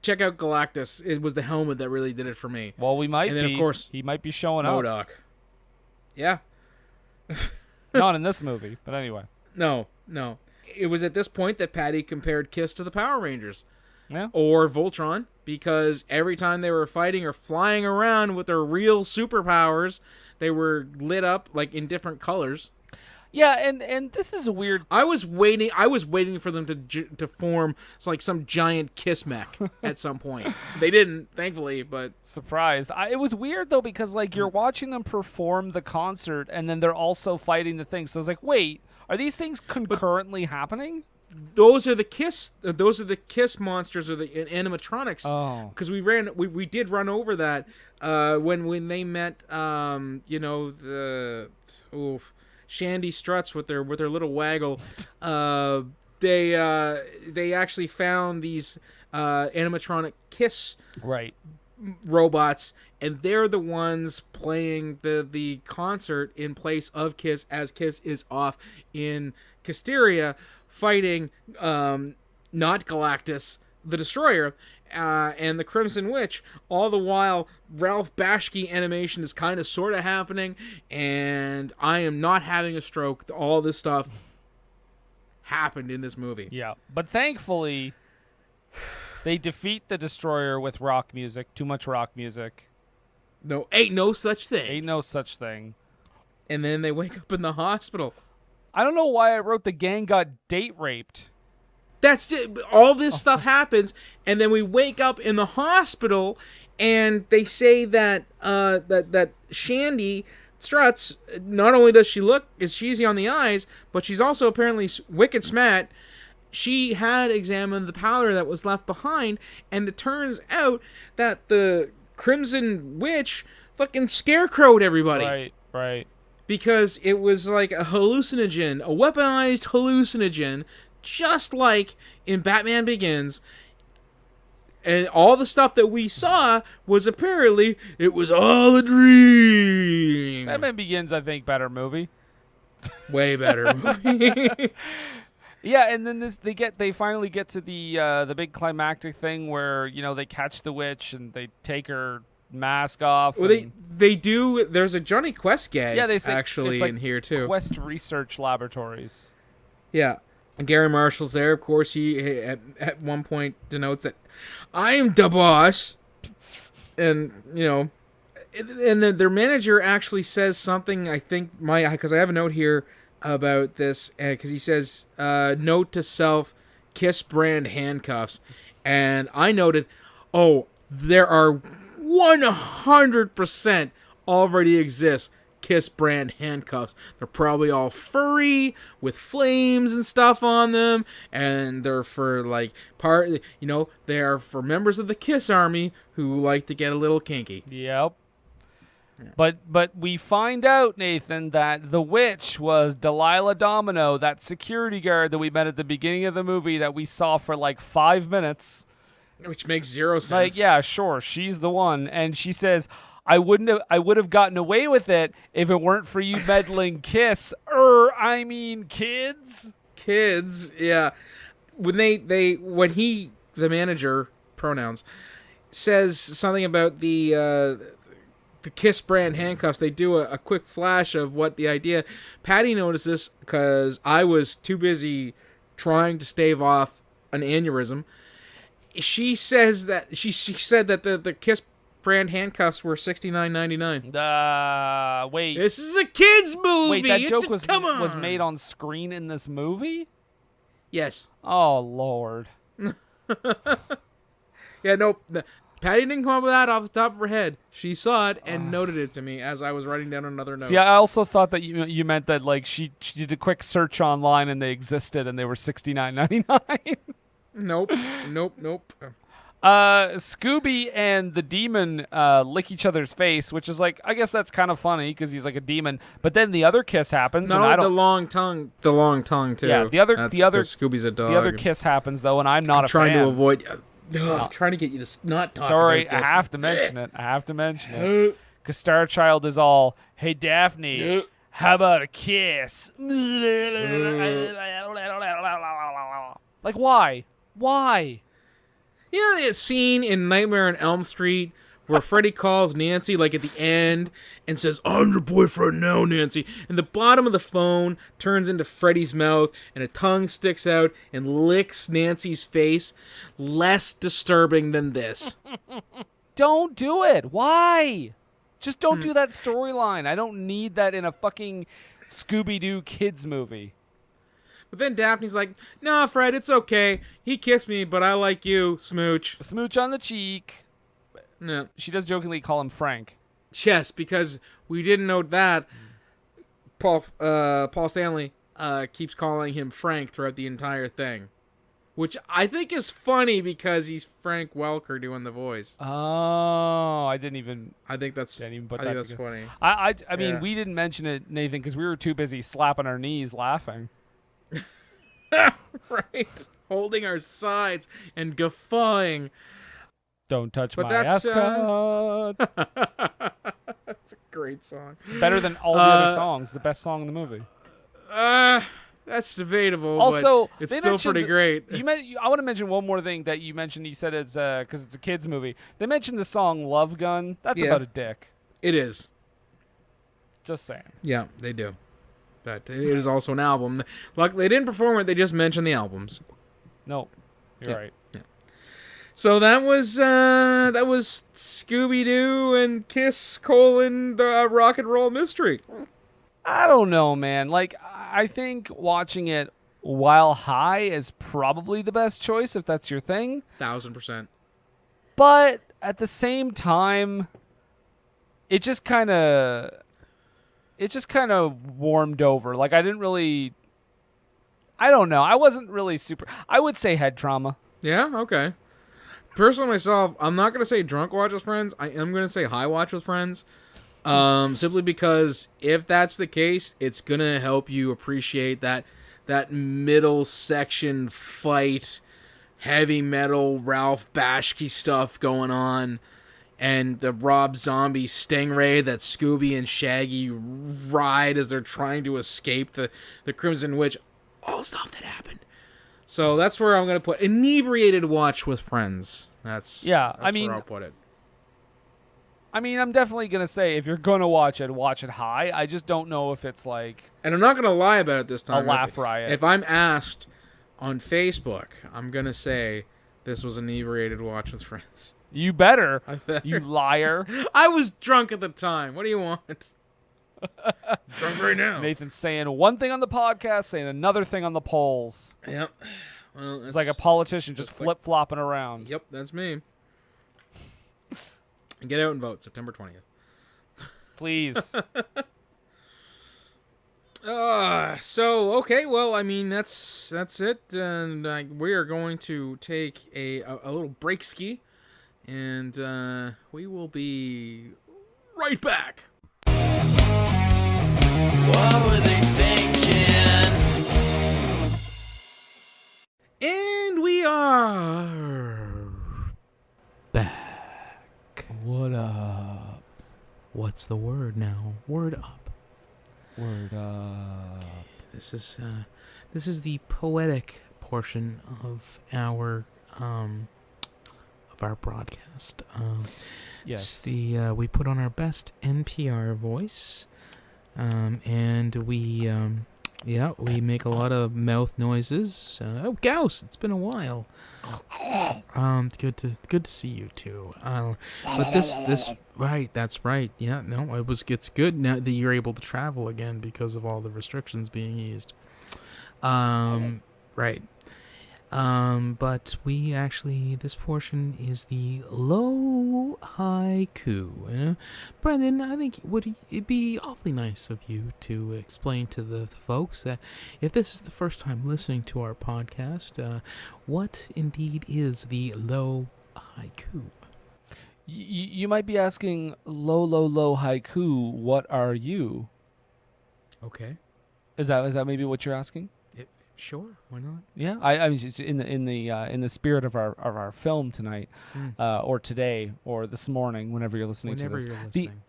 Check out Galactus. It was the helmet that really did it for me. Well, And then, of course, he might be showing up. MODOK. Yeah. Not in this movie, but anyway. No. It was at this point that Patty compared Kiss to the Power Rangers. Yeah. Or Voltron, because every time they were fighting or flying around with their real superpowers, they were lit up like in different colors. Yeah, and this is a weird... I was waiting for them to form like some giant Kiss mech at some point. They didn't, thankfully, but... Surprised. It was weird, though, because, like, you're watching them perform the concert, and then they're also fighting the thing. So I was like, wait, are these things concurrently happening? Those are the Kiss monsters, or the animatronics. Oh. Because we did run over that when they met, Shandy Struts with their little waggle. They actually found these animatronic Kiss robots, and they're the ones playing the concert in place of Kiss as Kiss is off in Kisteria fighting not Galactus, the Destroyer, and the Crimson Witch. All the while, Ralph Bashki animation is kind of sort of happening, and I am not having a stroke. All this stuff happened in this movie. Yeah, but thankfully, they defeat the Destroyer with rock music. Too much rock music. No, ain't no such thing. Ain't no such thing. And then they wake up in the hospital. I don't know why I wrote the gang got date raped. That's it. All this stuff happens, and then we wake up in the hospital, and they say that that Shandy Struts, not only does she look as cheesy on the eyes, but she's also apparently wicked smart. She had examined the powder that was left behind, and it turns out that the Crimson Witch fucking scarecrowed everybody. Right. Because it was like a hallucinogen, a weaponized hallucinogen, just like in Batman Begins. And all the stuff that we saw was apparently, it was all a dream. Batman Begins, I think, better movie. Way better movie. Yeah, and then they finally get to the big climactic thing where, they catch the witch and they take her mask off. Well, they do. There's a Johnny Quest gag. Yeah, they say actually it's like in here too. Quest Research Laboratories. Yeah, and Gary Marshall's there. Of course, he at one point denotes that I'm the boss, and and their manager actually says something. I think because I have a note here about this, because he says, "Note to self: Kiss brand handcuffs," and I noted, there are 100% already exists Kiss brand handcuffs. They're probably all furry with flames and stuff on them, and they're for they are for members of the Kiss Army who like to get a little kinky. Yep. Yeah. But we find out, Nathan, that the witch was Delilah Domino, that security guard that we met at the beginning of the movie that we saw for like 5 minutes. Which makes zero sense. Like, yeah, sure, she's the one. And she says, I would have gotten away with it if it weren't for you meddling kids. Kids, yeah. When the manager, pronouns, says something about the the Kiss brand handcuffs, they do a quick flash of what the idea. Patty noticed this because I was too busy trying to stave off an aneurysm. She says that she said that the Kiss brand handcuffs were $69.99. Wait. This is a kids movie. Wait, that joke was made on screen in this movie? Yes. Oh Lord. Yeah, nope. Patty didn't come up with that off the top of her head. She saw it and noted it to me as I was writing down another note. See, I also thought that you meant that like she did a quick search online and they existed and they were $69.99. Nope. Scooby and the demon lick each other's face, which is like, I guess that's kind of funny because he's like a demon. But then the other kiss happens. No, and I don't, the long tongue too. Yeah, the other Scooby's a dog. The other kiss happens though, and I'm not a trying fan. to avoid. I'm trying to get you to not talk. Sorry, about this. I have to mention it. Because Star Child is all, hey Daphne, how about a kiss? Like why? Why? You know that scene in Nightmare on Elm Street where Freddy calls Nancy like at the end and says, "I'm your boyfriend now, Nancy." And the bottom of the phone turns into Freddy's mouth and a tongue sticks out and licks Nancy's face. Less disturbing than this. Don't do it. Why? Just don't do that storyline. I don't need that in a fucking Scooby-Doo kids movie. But then Daphne's like, "Nah, Fred, it's okay. He kissed me, but I like you, smooch." A smooch on the cheek. No. She does jokingly call him Frank. Yes, because we didn't note that Paul Stanley keeps calling him Frank throughout the entire thing, which I think is funny because he's Frank Welker doing the voice. Oh, I didn't even put that together. funny. I mean, we didn't mention it, Nathan, because we were too busy slapping our knees laughing. Right. Holding our sides and guffawing. Don't touch But my that's ascot. That's a great song. It's better than all the other songs. The best song in the movie. That's debatable. Also, but it's still pretty great. I want to mention one more thing that you mentioned. You said it's because it's a kids movie. They mentioned the song "Love Gun." That's about a dick. It is. Just saying. Yeah, they do. But it is also an album. Like they didn't perform it; they just mentioned the albums. No, you're right. Yeah. So that was Scooby-Doo and Kiss: the Rock and Roll Mystery. I don't know, man. Like, I think watching it while high is probably the best choice if that's your thing. 1000%. But at the same time, it just kind of warmed over. Like, I don't know. I wasn't really super. I would say head trauma. Yeah, okay. Personally, myself, I'm not going to say drunk watch with friends. I am going to say high watch with friends. Simply because if that's the case, it's going to help you appreciate that middle section fight, heavy metal, Ralph Bashki stuff going on, and the Rob Zombie stingray that Scooby and Shaggy ride as they're trying to escape the Crimson Witch. All stuff that happened. So that's where I'm going to put inebriated watch with friends. That's where I'll put it. I mean, I'm definitely going to say if you're going to watch it high. I just don't know if it's like... And I'm not going to lie about it this time. A laugh riot. If I'm asked on Facebook, I'm going to say this was inebriated watch with friends. You better. You liar. I was drunk at the time. What do you want? Drunk right now. Nathan's saying one thing on the podcast, saying another thing on the polls. Yep. Well, it's like a politician just flip-flopping around. Yep, that's me. And get out and vote September 20th. Please. Okay, well, I mean, that's it. And we are going to take a little break ski. And we will be right back. What were they thinking? And we are back. What up? What's the word now? Word up. Word up. This is the poetic portion of our of our broadcast. Yes. We put on our best NPR voice, and we make a lot of mouth noises. Gauss, it's been a while. Good to see you too. But this right, that's right. Yeah, no, it's good now that you're able to travel again because of all the restrictions being eased. Right. But we actually, this portion is the low haiku. Brendan, I think it'd be awfully nice of you to explain to the folks that if this is the first time listening to our podcast, what indeed is the low haiku? You might be asking, low haiku, what are you? Okay. Is that maybe what you're asking? Sure, why not? Yeah, I mean, in the spirit of our film tonight, or today, or this morning, whenever you're listening to this. You're listening.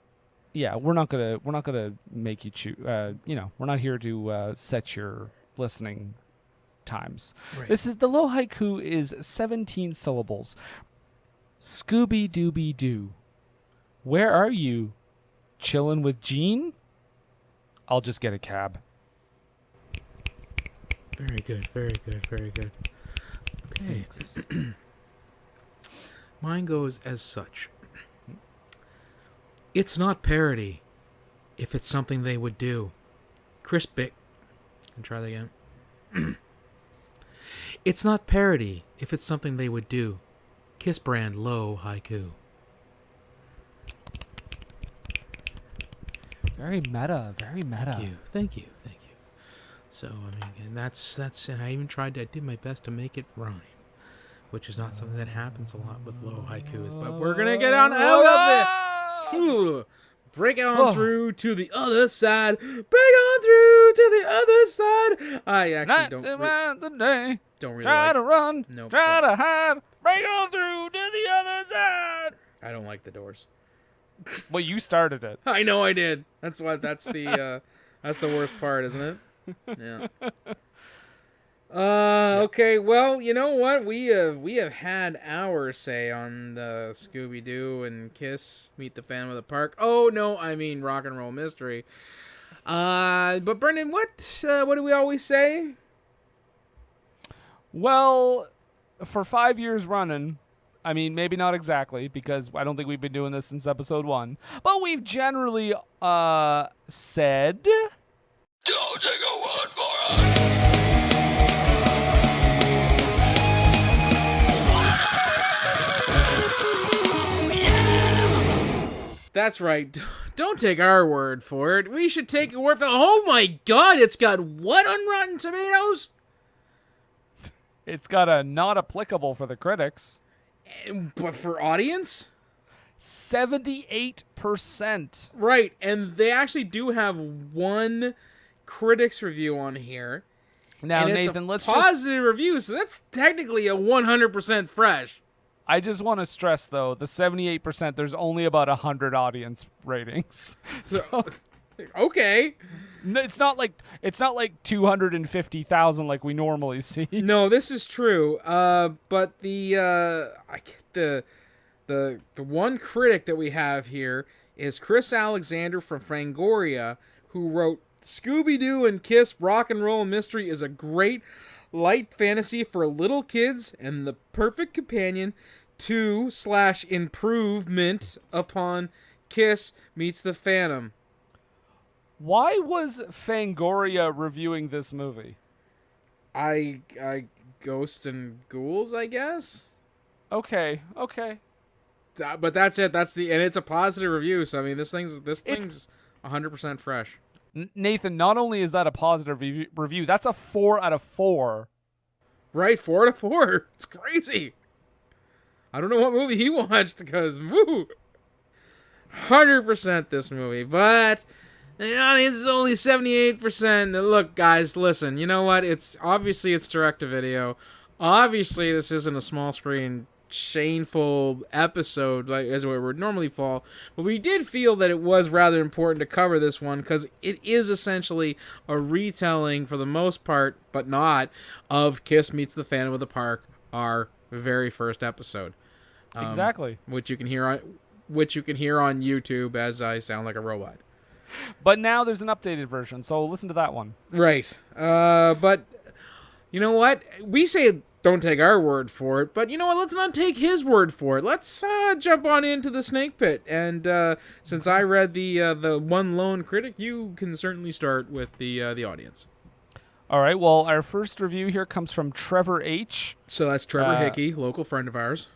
We're not gonna make you choose. We're not here to set your listening times. Right. The low haiku is 17 syllables. Scooby-Dooby-Doo. Where are you? Chillin' with Gene? I'll just get a cab. Very good, very good, very good. Okay. Mine goes as such. It's not parody if it's something they would do. Crispy. Can try that again. It's not parody if it's something they would do. Kiss brand low haiku. Very meta, very meta. Thank you. So, I mean, and that's, and I even I did my best to make it rhyme, which is not something that happens a lot with low haikus, but we're going to get out of it. Break on through to the other side. Break on through to the other side. I actually don't really try to run, nope, try to hide. Break on through to the other side. I don't like the Doors. Well, you started it. I know I did. That's the worst part, isn't it? Yeah. Okay, well, you know what? We have had our say on the Scooby-Doo and Kiss Meet the Phantom of the Park. Oh, no, I mean Rock and Roll Mystery. But Brendan, what do we always say? Well, for 5 years running, I mean, maybe not exactly, because I don't think we've been doing this since episode 1, but we've generally said... Don't take a word for it! That's right. Don't take our word for it. We should take a word for... Oh my god, it's got what on Rotten Tomatoes? It's got a not applicable for the critics. But for audience? 78%. Right, and they actually do have one critics review on here. Now, and Nathan, it's a positive review, so that's technically a 100% fresh. I just want to stress, though, the 78%, there's only about 100 audience ratings. So, okay. It's not like 250,000 like we normally see. No, this is true. But the one critic that we have here is Chris Alexander from Fangoria, who wrote Scooby-Doo and Kiss Rock and Roll Mystery is a great light fantasy for little kids and the perfect companion to / improvement upon Kiss Meets the Phantom. Why was Fangoria reviewing this movie? I Ghosts and Ghouls, I guess. Okay. But that's it. And it's a positive review. So I mean, this thing's 100% fresh. Nathan, not only is that a positive review, that's a 4 out of 4. Right, 4 out of 4. It's crazy. I don't know what movie he watched because, woo, 100% this movie. But the audience is only 78%. Look, guys, listen. You know what? It's direct to video. Obviously, this isn't a small screen shameful episode like as where it would normally fall, but we did feel that it was rather important to cover this one because it is essentially a retelling for the most part, but not, of Kiss Meets the Phantom of the Park, our very first episode. Exactly. Which you can hear on YouTube as I sound like a robot. But now there's an updated version, so listen to that one. Right. But you know what? We say don't take our word for it, but you know what? Let's not take his word for it. Let's jump on into the snake pit. And since I read the one lone critic, you can certainly start with the audience. All right. Well, our first review here comes from Trevor H. So that's Trevor Hickey, local friend of ours.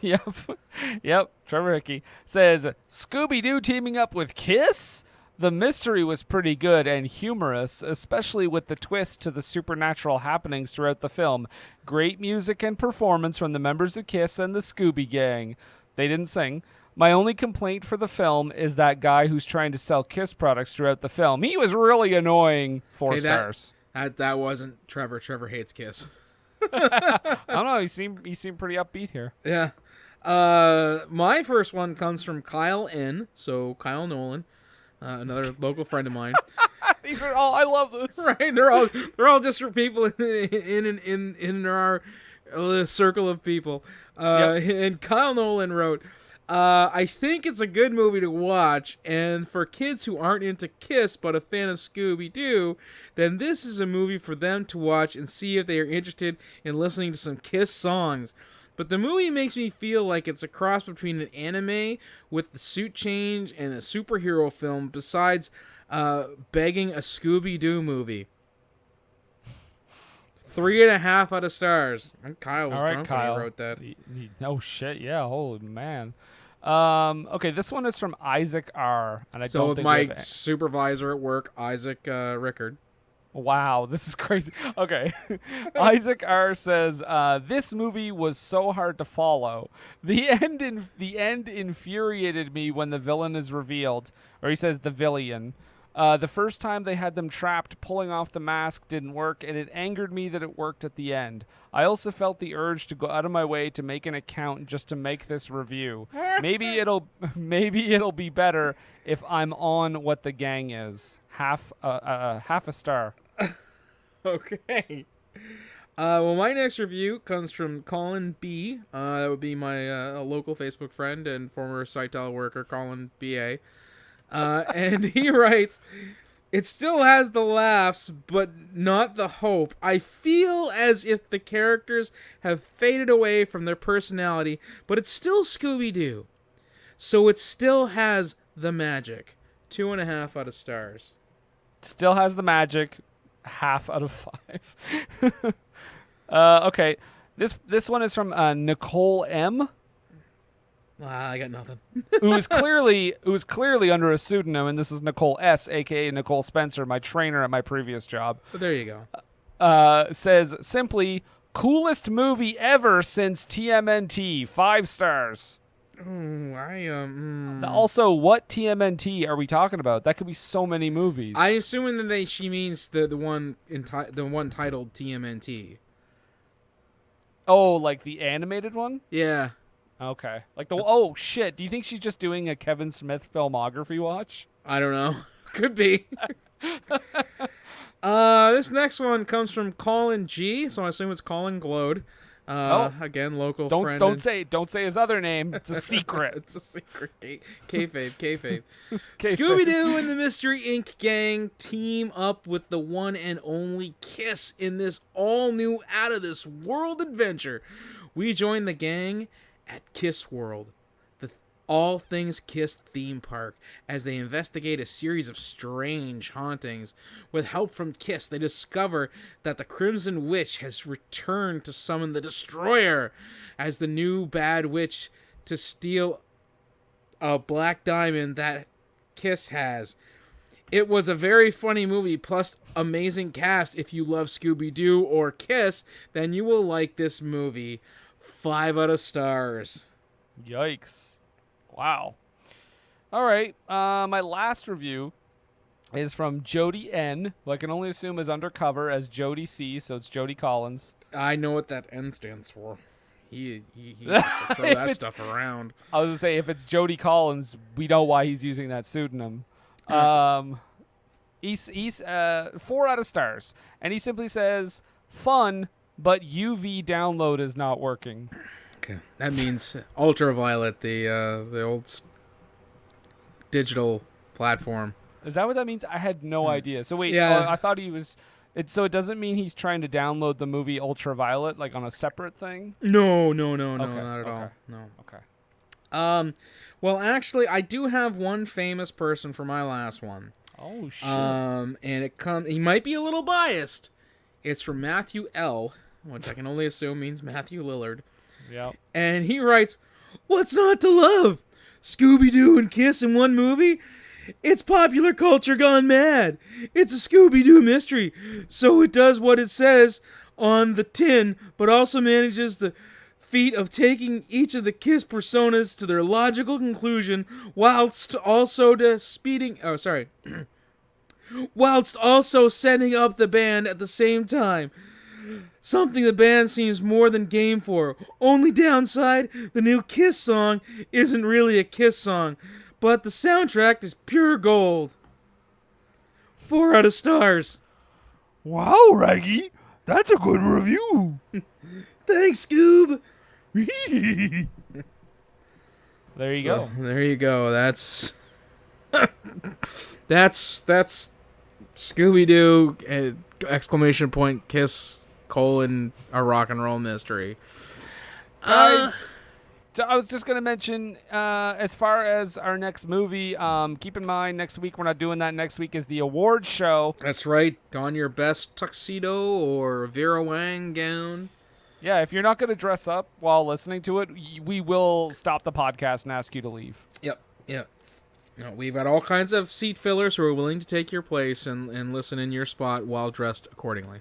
Yep. Trevor Hickey says, Scooby-Doo teaming up with Kiss? The mystery was pretty good and humorous, especially with the twist to the supernatural happenings throughout the film. Great music and performance from the members of Kiss and the Scooby Gang. They didn't sing. My only complaint for the film is that guy who's trying to sell Kiss products throughout the film. He was really annoying. 4 stars. That wasn't Trevor. Trevor hates Kiss. I don't know. He seemed pretty upbeat here. Yeah. My first one comes from Kyle N. So Kyle Nolan. Another local friend of mine. These are all. I love this. Right, they're all just for people in our circle of people. And Kyle Nolan wrote, I think it's a good movie to watch, and for kids who aren't into Kiss but a fan of Scooby-Doo, then this is a movie for them to watch and see if they are interested in listening to some Kiss songs. But the movie makes me feel like it's a cross between an anime with the suit change and a superhero film, besides begging a Scooby-Doo movie. 3.5 out of stars. And Kyle was drunk when he wrote that. Oh shit! Yeah, holy man. Okay, this one is from Isaac R. And I don't think my supervisor at work, Isaac Rickard. Wow, this is crazy. Okay. Isaac R says, this movie was so hard to follow. The end infuriated me when the villain is revealed. Or he says the villain. The first time they had them trapped, pulling off the mask didn't work, and it angered me that it worked at the end. I also felt the urge to go out of my way to make an account just to make this review. Maybe it'll be better if I'm on what the gang is. Half a star. Okay. Well, my next review comes from Colin B. That would be my local Facebook friend and former Sitel worker, Colin B.A. And he writes, it still has the laughs, but not the hope. I feel as if the characters have faded away from their personality, but it's still Scooby-Doo. So it still has the magic. 2.5 out of stars. Still has the magic. 0.5 out of 5. Okay. This one is from Nicole M. I got nothing. who is clearly under a pseudonym, and this is Nicole S, aka Nicole Spencer, my trainer at my previous job. But there you go. Says simply, coolest movie ever since TMNT. 5 stars. Also, what TMNT are we talking about? That could be so many movies. I'm assuming that she means the one titled TMNT. Oh, like the animated one? Yeah. Okay. Like oh shit, do you think she's just doing a Kevin Smith filmography watch? I don't know. Could be. This next one comes from Colin G, so I assume it's Colin Glode. Again, local friend. Don't say his other name. It's a secret. It's a secret. Kayfabe. Scooby-Doo and the Mystery Inc. gang team up with the one and only Kiss in this all-new out-of-this-world adventure. We join the gang at Kiss World, the all things Kiss theme park, as they investigate a series of strange hauntings. With help from Kiss, they discover that the Crimson Witch has returned to summon the Destroyer as the new bad witch to steal a black diamond that Kiss has. It was a very funny movie, plus amazing cast. If you love Scooby-Doo or Kiss, then you will like this movie. 5 out of stars. Yikes. Wow. All right. My last review is from Jody N, who I can only assume is undercover as Jody C, so it's Jody Collins. I know what that N stands for. He likes to throw that stuff around. I was going to say, if it's Jody Collins, we know why he's using that pseudonym. He's 4 out of stars. And he simply says, fun, but UV download is not working. Okay, that means Ultraviolet, the old digital platform. Is that what that means? I had no idea. So wait, Yeah. I thought he was. So it doesn't mean he's trying to download the movie Ultraviolet like on a separate thing? No, Okay, not at all. okay. No. Okay. Well, actually, I do have one famous person for my last one. Oh shit. And he might be a little biased. It's from Matthew L., which I can only assume means Matthew Lillard. Yep. And he writes, "What's not to love? Scooby-Doo and Kiss in one movie? It's popular culture gone mad. It's a Scooby-Doo mystery, so it does what it says on the tin, but also manages the feat of taking each of the Kiss personas to their logical conclusion, whilst also whilst also setting up the band at the same time. Something the band seems more than game for. Only downside, the new Kiss song isn't really a Kiss song, but the soundtrack is pure gold. 4 out of stars. Wow, Raggy, that's a good review. Thanks, Scoob. There you go. There you go. That's that's Scooby-Doo ! Exclamation point Kiss : a rock and roll mystery. Guys, so I was just going to mention, as far as our next movie, keep in mind next week, we're not doing that. Next week is the awards show. That's right. Don your best tuxedo or Vera Wang gown. Yeah, if you're not going to dress up while listening to it, we will stop the podcast and ask you to leave. Yep. No, we've got all kinds of seat fillers who are willing to take your place and listen in your spot while dressed accordingly.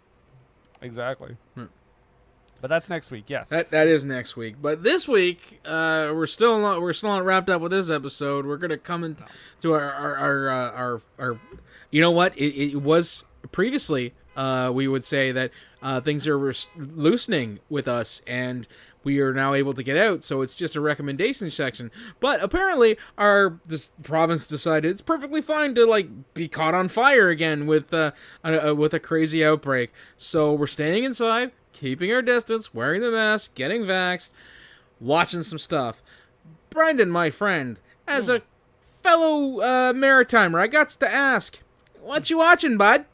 Exactly. But that's next week, yes. That is next week. But this week, we're still not wrapped up with this episode. We're gonna come into our you know what? It was previously we would say that things are loosening with us, and we are now able to get out. So it's just a recommendation section. But apparently, this province decided it's perfectly fine to be caught on fire again with a crazy outbreak. So we're staying inside, keeping our distance, wearing the mask, getting vaxxed, watching some stuff. Brendan, my friend, as a fellow Maritimer, I got to ask, what you watching, bud?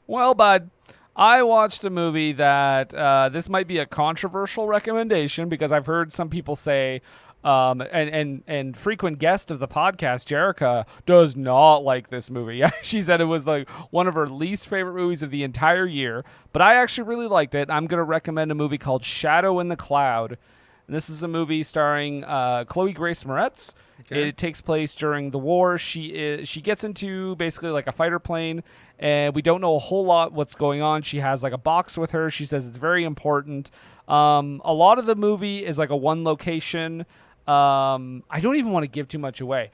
Well, bud, I watched a movie that this might be a controversial recommendation because I've heard some people say, and frequent guest of the podcast, Jerica, does not like this movie. She said it was one of her least favorite movies of the entire year, but I actually really liked it. I'm going to recommend a movie called Shadow in the Cloud. And this is a movie starring Chloe Grace Moretz. Okay. It takes place during the war. She gets into basically a fighter plane, and we don't know a whole lot what's going on. She has a box with her. She says it's very important. A lot of the movie is a one location. I don't even want to give too much away.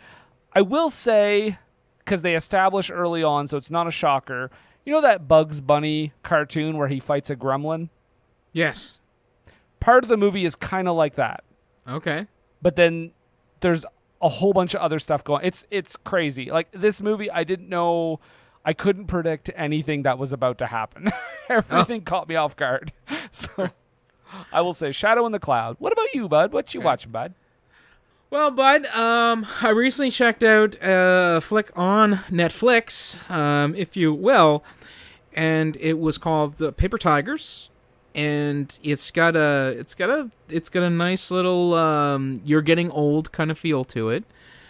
I will say, because they establish early on, so it's not a shocker. You know that Bugs Bunny cartoon where he fights a gremlin? Yes. Part of the movie is kind of like that. Okay. But then there's a whole bunch of other stuff going. It's crazy. This movie, I didn't know. I couldn't predict anything that was about to happen. Everything caught me off guard. So I will say Shadow in the Cloud. What about you, bud? What you watching, bud? Well, bud, I recently checked out a flick on Netflix, if you will, and it was called Paper Tigers. And it's got a nice little you're getting old kind of feel to it,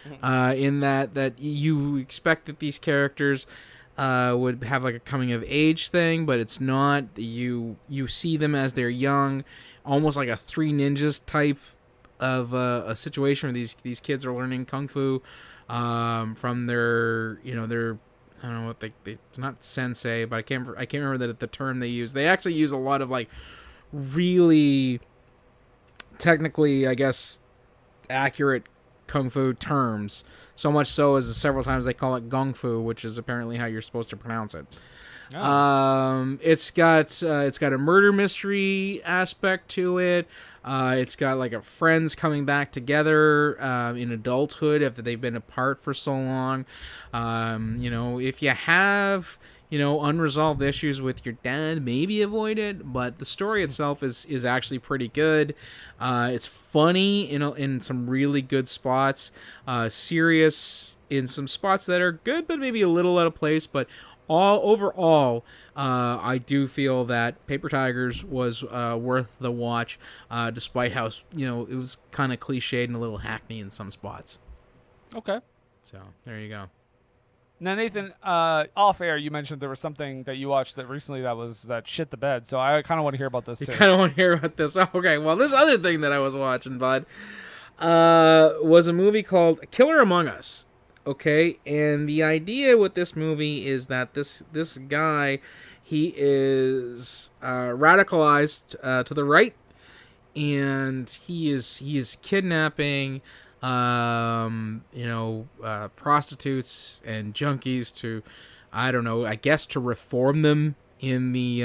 in that you expect that these characters would have a coming of age thing, but it's not. You see them as they're young, almost like a Three Ninjas type of a situation where these kids are learning kung fu from their I don't know what it's not sensei, but I can't remember the term they use. They actually use a lot of really technically, I guess, accurate kung fu terms. So much so as several times they call it gung fu, which is apparently how you're supposed to pronounce it. Oh. It's got a murder mystery aspect to it. It's got friends coming back together in adulthood after they've been apart for so long. If you have unresolved issues with your dad, maybe avoid it. But the story itself is actually pretty good. It's funny in some really good spots, serious in some spots that are good, but maybe a little out of place. But overall, I do feel that Paper Tigers was worth the watch, despite how it was kind of cliched and a little hackney in some spots. Okay. So there you go. Now, Nathan, off air, you mentioned there was something that you watched that recently that shit the bed. So I kind of want to hear about this too. You kind of want to hear about this? Okay. Well, this other thing that I was watching, bud, was a movie called Killer Among Us. Okay, and the idea with this movie is that this guy, he is radicalized to the right, and he is kidnapping prostitutes and junkies to, I don't know, I guess to reform them in the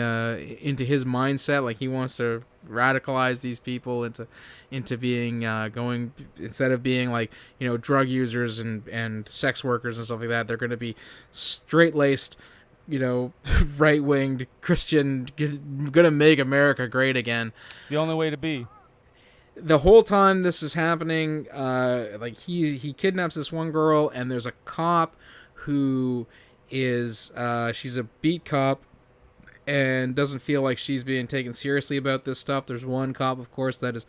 into his mindset. Like, he wants to radicalize these people into being going, instead of being like drug users and sex workers and stuff like that, they're going to be straight-laced, right-winged Christian, gonna make America great again. It's the only way to be. The whole time this is happening, he kidnaps this one girl, and there's a cop who is she's a beat cop and doesn't feel like she's being taken seriously about this stuff. There's one cop, of course, that is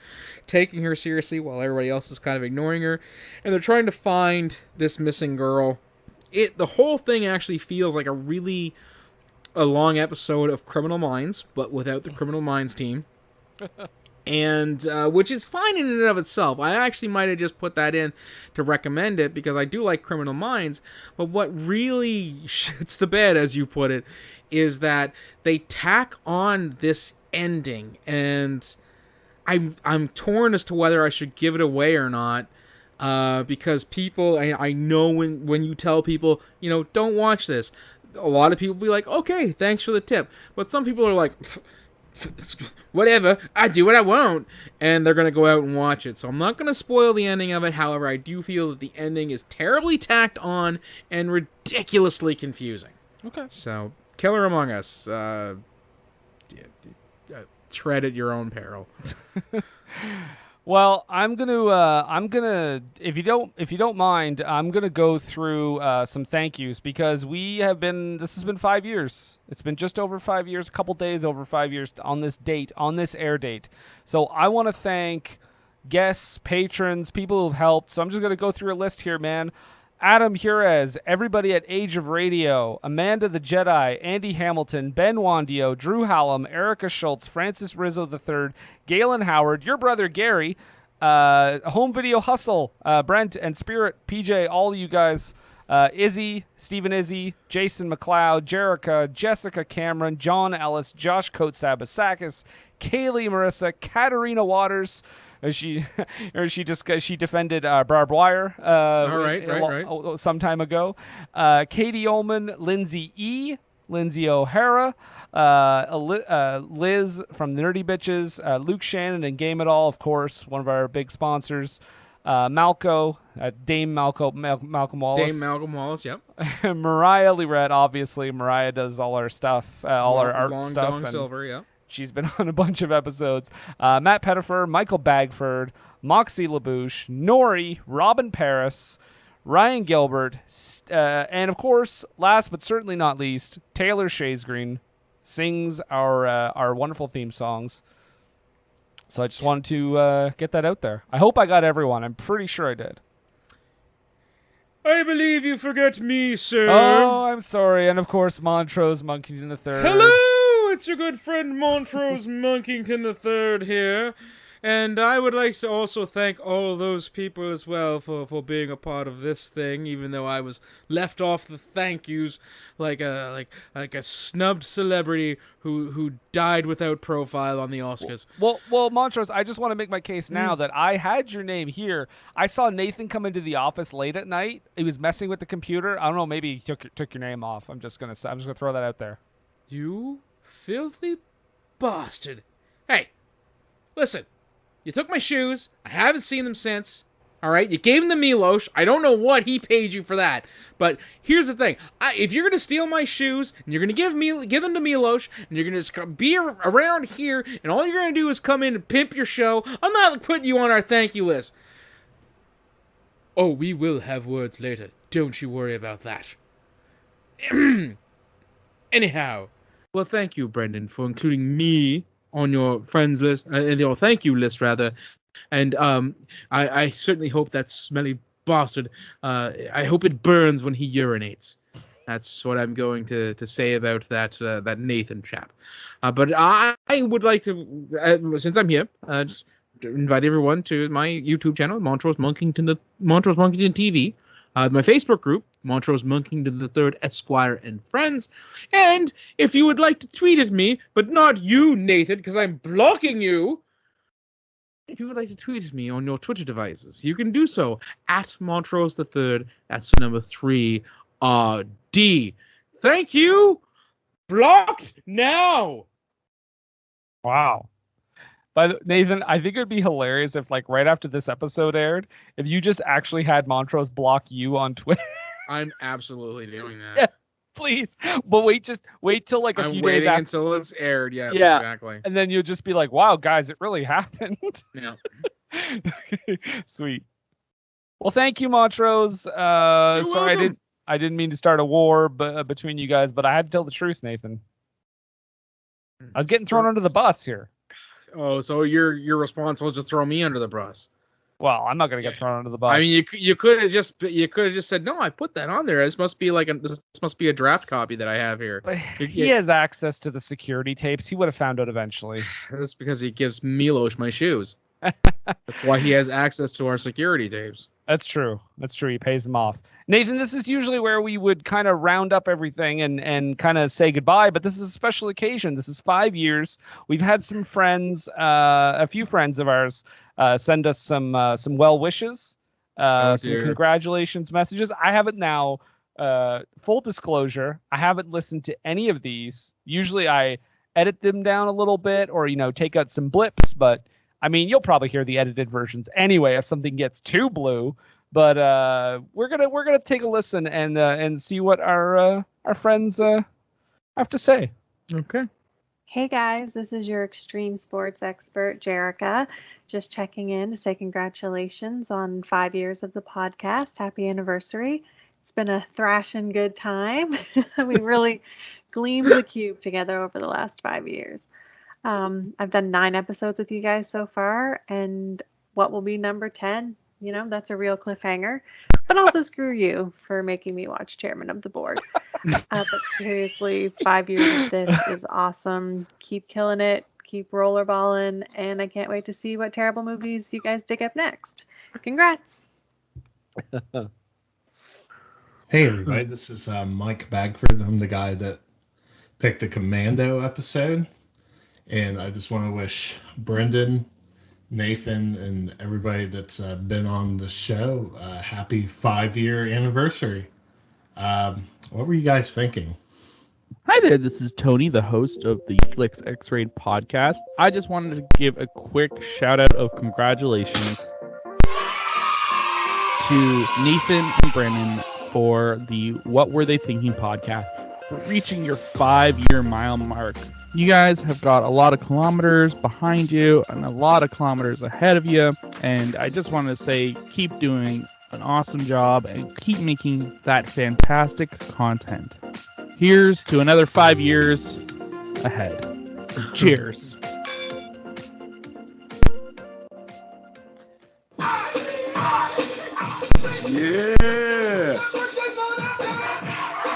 taking her seriously while everybody else is kind of ignoring her, and they're trying to find this missing girl. The whole thing actually feels like a long episode of Criminal Minds, but without the Criminal Minds team. And which is fine in and of itself. I actually might have just put that in to recommend it because I do like Criminal Minds. But what really shits the bed, as you put it, is that they tack on this ending, and I'm torn as to whether I should give it away or not. Because people, I know when you tell people, don't watch this, a lot of people will be like, okay, thanks for the tip. But some people are like, whatever, I do what I want, and they're going to go out and watch it. So I'm not going to spoil the ending of it. However, I do feel that the ending is terribly tacked on and ridiculously confusing. Okay. So, Killer Among Us, tread at your own peril. Well, I'm gonna if you don't mind, I'm gonna go through some thank yous because this has been 5 years. It's been just over 5 years, a couple days over 5 years on this air date. So I want to thank guests, patrons, people who've helped. So I'm just gonna go through a list here, man. Adam Hurez, everybody at Age of Radio, Amanda the Jedi, Andy Hamilton, Ben Wandio, Drew Hallam, Erica Schultz, Francis Rizzo III, Galen Howard, your brother Garry, Home Video Hustle, Brandt and Spirit, PJ, all of you guys, Izzy, Stephen Izzy, Jason McLeod, Jerica, Jessica Cameron, John Ellis, Josh Coates-Sabasakis, Kaylee Marissa, Katarina Waters. She defended barbed wire right. some time ago. Katie Ullman, Lindsay E., Lindsay O'Hara, Liz from Nerdy Bitches, Luke Shannon and Game It All, of course, one of our big sponsors. Malcolm Wallace. Dame Malcolm Wallace, yep. Mariah Lirette, obviously. Mariah does all our stuff, all our art Long stuff. Dong Silver, yeah. She's been on a bunch of episodes. Matt Pettifer, Michael Bagford, Moxie LaBouche, Nori, Robin Paris, Ryan Gilbert, and of course, last but certainly not least, Taylor Shaysgreen sings our wonderful theme songs. So I just wanted to get that out there. I hope I got everyone. I'm pretty sure I did. I believe you forget me, sir. Oh, I'm sorry. And of course, Montrose Monkington III. Hello, it's your good friend Montrose Monkington III here. And I would like to also thank all those people as well for being a part of this thing, even though I was left off the thank yous like a snubbed celebrity who died without profile on the Oscars. Well, Montrose, I just want to make my case now that I had your name here. I saw Nathan come into the office late at night. He was messing with the computer. I don't know, maybe he took your name off. I'm just gonna throw that out there. You filthy bastard! Hey, listen. You took my shoes. I haven't seen them since. All right, you gave him the Milosh. I don't know what he paid you for that, but here's the thing: if you're gonna steal my shoes and you're gonna give them to Milosh, and you're gonna just be around here, and all you're gonna do is come in and pimp your show, I'm not putting you on our thank you list. Oh, we will have words later. Don't you worry about that. Anyhow, well, thank you, Brendan, for including me on your friends list, your thank you list rather. And I certainly hope that smelly bastard, I hope it burns when he urinates. That's what I'm going to say about that Nathan chap. But I would like to, since I'm here, just invite everyone to my YouTube channel, Montrose Monkington TV, my Facebook group, Montrose Monkington III Esquire and Friends, and if you would like to tweet at me, but not you, Nathan, because I'm blocking you. If you would like to tweet at me on your Twitter devices, you can do so at Montrose III. That's the number 3 RD. Thank you. Blocked now. Wow. Nathan, I think it would be hilarious if, like, right after this episode aired, if you just actually had Montrose block you on Twitter. I'm absolutely doing that. Yeah, please. But wait till like a few days after until it's aired. Yes, yeah, exactly. And then you'll just be like, "Wow, guys, it really happened." Yeah. Sweet. Well, thank you, Montrose. Sorry, I didn't mean to start a war between you guys, but I had to tell the truth, Nathan. I was getting thrown under the bus here. Oh, so your response was to throw me under the bus. Well, I'm not gonna get thrown under the bus. I mean, you could have just said, no, I put that on there. This must be a draft copy that I have here. But he has access to the security tapes. He would have found out eventually. That's because he gives Milosh my shoes. That's why he has access to our security tapes. That's true. He pays them off. Nathan, this is usually where we would kind of round up everything and kind of say goodbye, but this is a special occasion. This is 5 years. We've had some friends, a few friends of ours, send us some well wishes, some congratulations messages. I haven't now, full disclosure, I haven't listened to any of these. Usually I edit them down a little bit or, take out some blips, but I mean, you'll probably hear the edited versions anyway if something gets too blue. But we're gonna take a listen and see what our friends have to say. Okay. Hey guys, this is your extreme sports expert, Jerica. Just checking in to say congratulations on 5 years of the podcast. Happy anniversary. It's been a thrashing good time. We really gleamed the cube together over the last 5 years. I've done 9 episodes with you guys so far, and what will be number 10? That's a real cliffhanger. But also screw you for making me watch Chairman of the Board. But seriously, 5 years of this is awesome. Keep killing it. Keep rollerballing. And I can't wait to see what terrible movies you guys dig up next. Congrats. Hey, everybody. This is Mike Bagford. I'm the guy that picked the Commando episode. And I just want to wish Brendan, Nathan, and everybody that's been on the show a happy 5-year anniversary. What were you guys thinking? Hi there, this is Tony, the host of the Flicks X-Rated podcast. I just wanted to give a quick shout out of congratulations to Nathan and Brandon for the What Were They Thinking podcast, for reaching your 5-year mile mark. You guys have got a lot of kilometers behind you and a lot of kilometers ahead of you. And I just want to say, keep doing an awesome job and keep making that fantastic content. Here's to another 5 years ahead. Cheers. Yeah.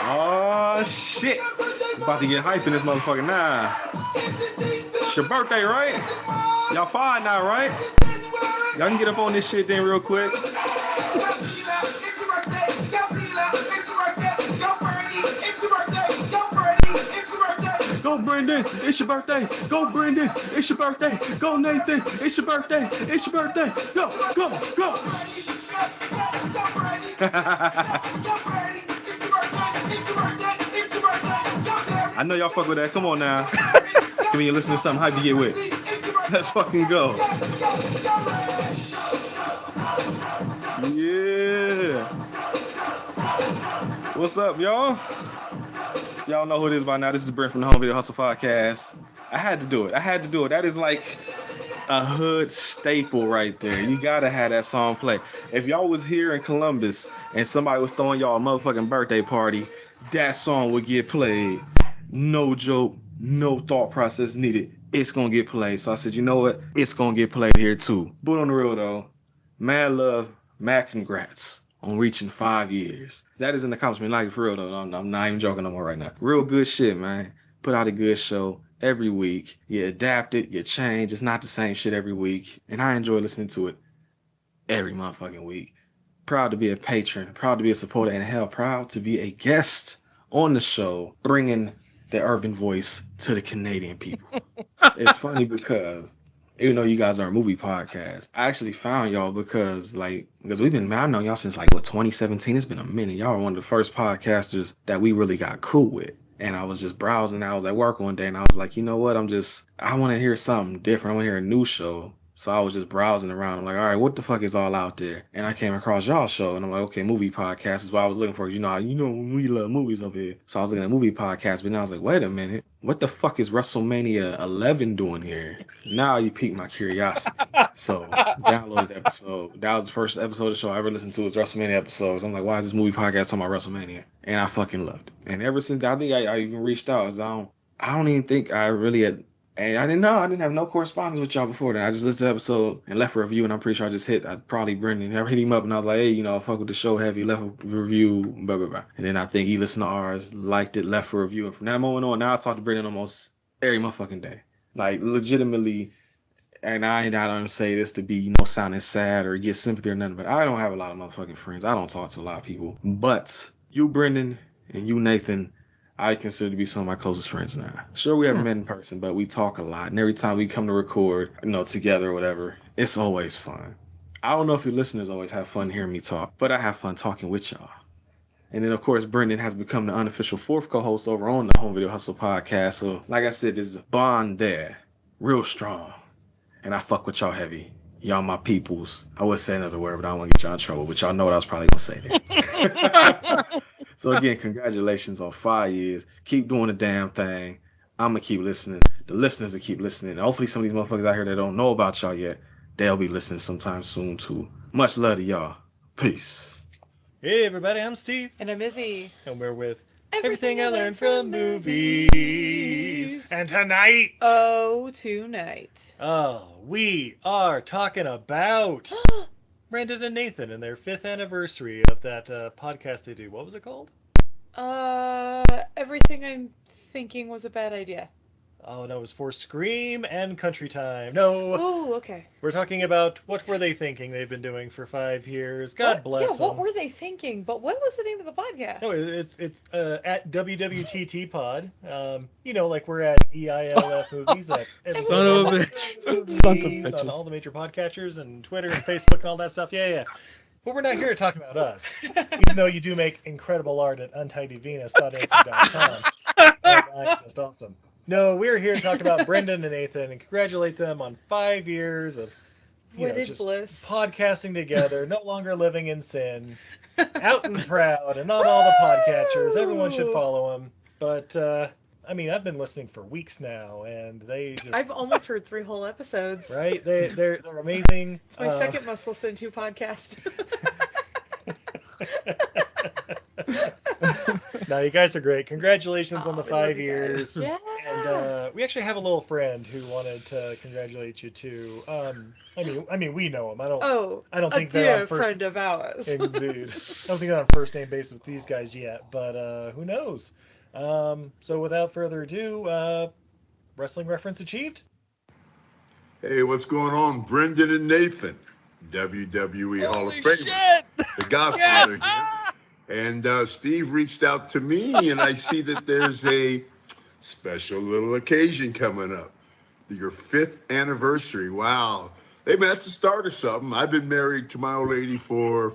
Oh, shit. About to get hype in this motherfucker now. It's your birthday, right? Y'all fine now, right? Y'all can get up on this shit then real quick. Go, Brendan, it's your birthday. Go, Brendan, it's your birthday. Go, Nathan, it's your birthday. It's your birthday. Go, go, go. I know y'all fuck with that. Come on now. Give me a listen to something hype to get with. Let's fucking go. What's up, y'all? Y'all know who it is by now. This is Brent from the Home Video Hustle Podcast. I had to do it. That is like a hood staple right there. You gotta have that song play. If y'all was here in Columbus and somebody was throwing y'all a motherfucking birthday party, that song would get played. No joke, no thought process needed. It's gonna get played. So I said, you know what? It's gonna get played here too. But on the real though, mad love, mad congrats on reaching 5 years. That is an accomplishment, like for real though. I'm not even joking no more right now. Real good shit, man. Put out a good show every week. You adapt it, you change. It's not the same shit every week. And I enjoy listening to it every motherfucking week. Proud to be a patron, proud to be a supporter, and hell, proud to be a guest on the show, bringing the urban voice to the Canadian people. It's funny because even though you guys are a movie podcast, I actually found y'all because I've known y'all since 2017. It's been a minute. Y'all are one of the first podcasters that we really got cool with. And I was just browsing. I was at work one day and I was like, you know what? I want to hear something different. I want to hear a new show. So I was just browsing around. I'm like, all right, what the fuck is all out there? And I came across y'all's show, and I'm like, okay, movie podcast is what I was looking for. You know, we love movies up here. So I was looking at movie podcast, but then I was like, wait a minute, what the fuck is WrestleMania 11 doing here? Now you piqued my curiosity. So downloaded the episode. That was the first episode of the show I ever listened to, was WrestleMania episodes. I'm like, why is this movie podcast talking about WrestleMania? And I fucking loved it. And ever since that, I think I even reached out. I don't even think I really had. And I didn't have no correspondence with y'all before then. I just listened to the episode and left a review, and I'm pretty sure I'd probably Brendan. I hit him up and I was like, hey, I fuck with the show heavy, left a review, blah, blah, blah. And then I think he listened to ours, liked it, left a review. And from that moment on, now I talk to Brendan almost every motherfucking day. Like, legitimately, and I don't say this to be, sounding sad or get sympathy or nothing, but I don't have a lot of motherfucking friends. I don't talk to a lot of people. But you, Brendan, and you, Nathan, I consider to be some of my closest friends now. Sure, we haven't met in person, but we talk a lot. And every time we come to record, together or whatever, it's always fun. I don't know if your listeners always have fun hearing me talk, but I have fun talking with y'all. And then, of course, Brendan has become the unofficial fourth co-host over on the Home Video Hustle podcast. So, like I said, there's a bond there, real strong. And I fuck with y'all heavy. Y'all my peoples. I would say another word, but I don't want to get y'all in trouble. But y'all know what I was probably going to say there. So again, congratulations on 5 years. Keep doing the damn thing. I'm going to keep listening. The listeners will keep listening. And hopefully some of these motherfuckers out here that don't know about y'all yet, they'll be listening sometime soon too. Much love to y'all. Peace. Hey everybody, I'm Steve. And I'm Izzy. And we're with Everything I Learned from Movies. And tonight. We are talking about Brandon and Nathan and their 5th anniversary of that podcast they do. What was it called? Everything I'm Thinking Was a Bad Idea. Oh, no, it was for Scream and Country Time. No. Oh, okay. We're talking about what were they thinking they've been doing for 5 years. God bless them. Yeah, what were they thinking? But what was the name of the podcast? No, it's at WWTT Pod. Like we're at EILF Movies. That's Son of a bitch. Sons of bitches. On all the major podcatchers and Twitter and Facebook and all that stuff. Yeah. But we're not here to talk about us. Even though you do make incredible art at untidyvenus.etsy.com. That's just awesome. No, we're here to talk about Brendan and Nathan and congratulate them on 5 years of just bliss. Podcasting together, no longer living in sin, out and proud, and on all the podcatchers. Everyone should follow them. But I've been listening for weeks now, and I've almost heard 3 whole episodes. Right? They're amazing. It's my second must listen to podcast. No, you guys are great. Congratulations on the 5 years. Yeah. And we actually have a little friend who wanted to congratulate you too. We know him. I don't think they're on first friend of ours. Indeed. I don't think they're on first name basis with these guys yet, but who knows? So without further ado, wrestling reference achieved. Hey, what's going on, Brendan and Nathan, WWE Hall of Famer, the Godfather here. And Steve reached out to me, and I see that there's a special little occasion coming up. Your 5th anniversary. Wow. Hey, man, that's the start of something. I've been married to my old lady for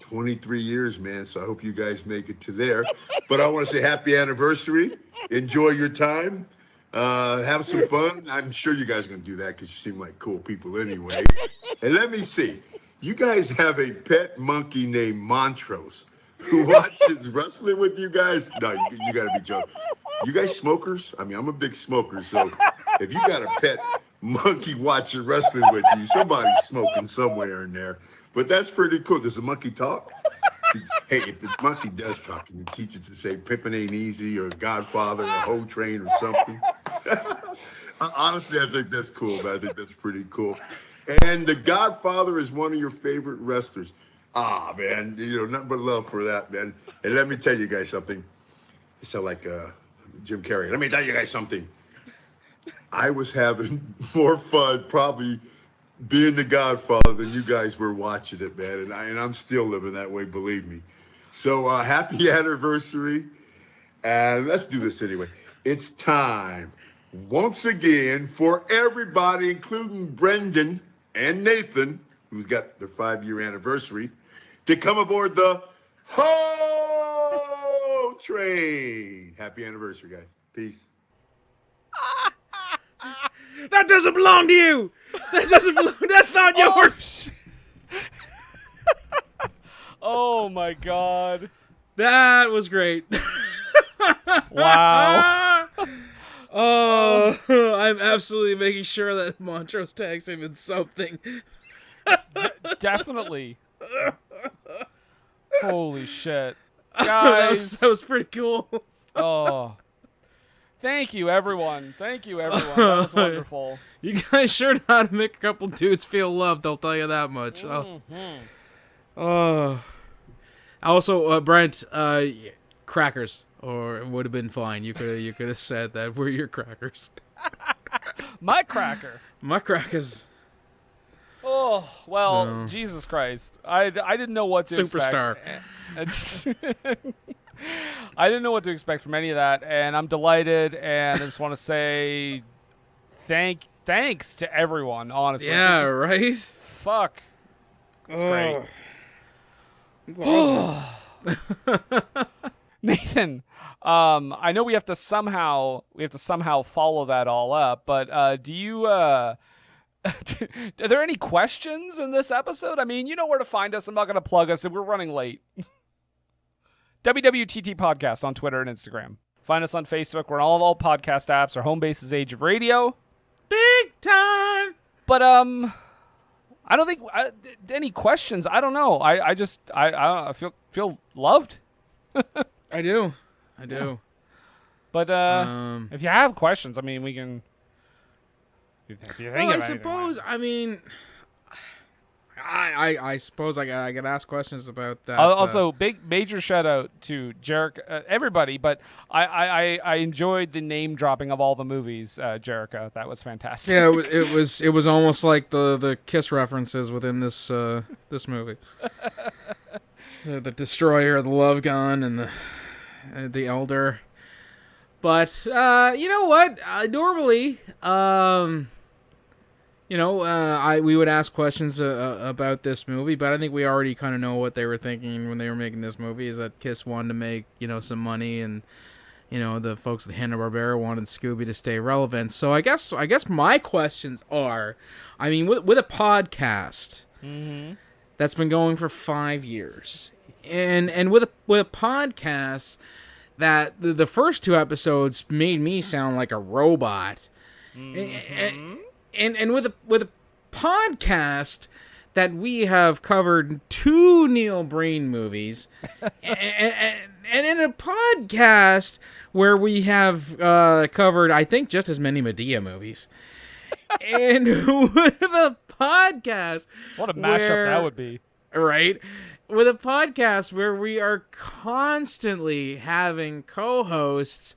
23 years, man, so I hope you guys make it to there. But I want to say happy anniversary. Enjoy your time. Have some fun. I'm sure you guys are going to do that because you seem like cool people anyway. And let me see. You guys have a pet monkey named Montrose. who watches wrestling with you guys. No, you got to be joking. You guys smokers? I mean, I'm a big smoker, so if you got a pet monkey watching wrestling with you, somebody's smoking somewhere in there. But that's pretty cool. Does the monkey talk? Hey, if the monkey does talk, can you teach it to say Pimpin' Ain't Easy or Godfather or Hoe Train or something? Honestly, I think that's cool, man. I think that's pretty cool. And the Godfather is one of your favorite wrestlers. Ah, man, nothing but love for that, man. And let me tell you guys something. You sound like Jim Carrey. Let me tell you guys something. I was having more fun probably being the Godfather than you guys were watching it, man. And I'm still living that way, believe me. So happy anniversary. And let's do this anyway. It's time once again for everybody, including Brendan and Nathan, who's got their 5-year anniversary, to come aboard the Hoe Train. Happy anniversary, guys. Peace. That doesn't belong to you. That doesn't belong. That's not yours. Oh my God. That was great. Wow. Oh, I'm absolutely making sure that Montrose tags him in something. Definitely. Holy shit. Guys. that was pretty cool. Oh. Thank you, everyone. Thank you, everyone. That was wonderful. You guys sure know how to make a couple dudes feel loved, I'll tell you that much. Also, Brandt, crackers. Or it would have been fine. You could have said that were your crackers. My cracker. My crackers. Oh, well, Jesus Christ. I didn't know what to Superstar. expect. I didn't know what to expect from any of that, and I'm delighted, and I just want to say thanks to everyone, honestly. Yeah, right? Fuck. It's great. It's awesome. Nathan, I know we have to somehow follow that all up, but do you are there any questions in this episode? I mean, you know where to find us. I'm not going to plug us, and we're running late. WWTT Podcast on Twitter and Instagram. Find us on Facebook. We're on all podcast apps. Our home base is Age of Radio. Big time. But I don't think any questions. I don't know. I feel loved. I do. Yeah. But if you have questions, I mean, we can. If you think well, of I suppose. I mean, I suppose I could ask questions about that. Also, major shout out to Jerica, everybody. But I enjoyed the name dropping of all the movies, Jerica. That was fantastic. Yeah, it was almost like the Kiss references within this movie. The Destroyer, the Love Gun, and the Elder. But you know what? Normally, we would ask questions about this movie, but I think we already kind of know what they were thinking when they were making this movie. Is that Kiss wanted to make some money, and the folks at Hanna-Barbera wanted Scooby to stay relevant. So I guess my questions are, I mean, with a podcast that's been going for 5 years. And with a podcast that the first 2 episodes made me sound like a robot, and with a podcast that we have covered 2 Neil Breen movies, and in a podcast where we have covered, I think, just as many Medea movies, and with a podcast, what a mashup that would be, right? With a podcast where we are constantly having co-hosts,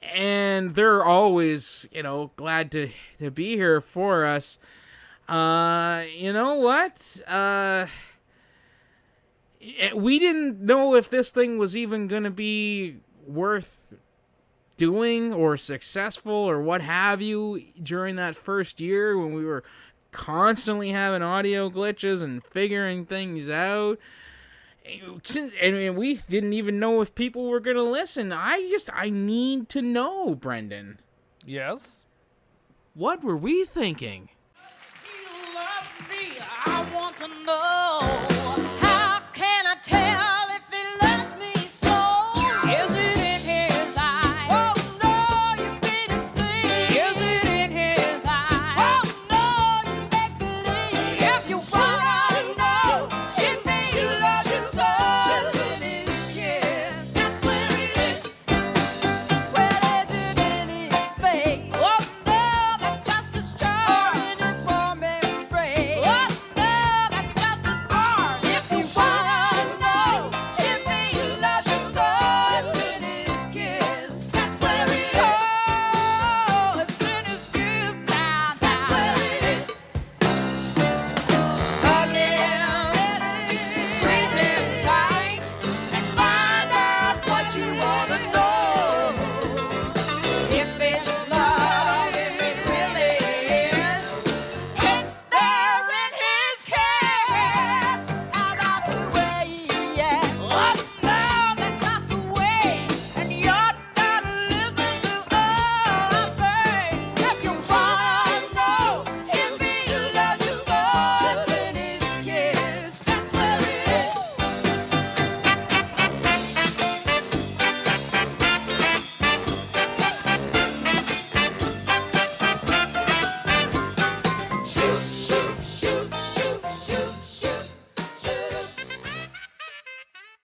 and they're always, glad to be here for us. You know what? We didn't know if this thing was even going to be worth doing or successful or what have you during that first year when we were constantly having audio glitches and figuring things out. And we didn't even know if people were going to listen. I need to know, Brendan. Yes? What were we thinking?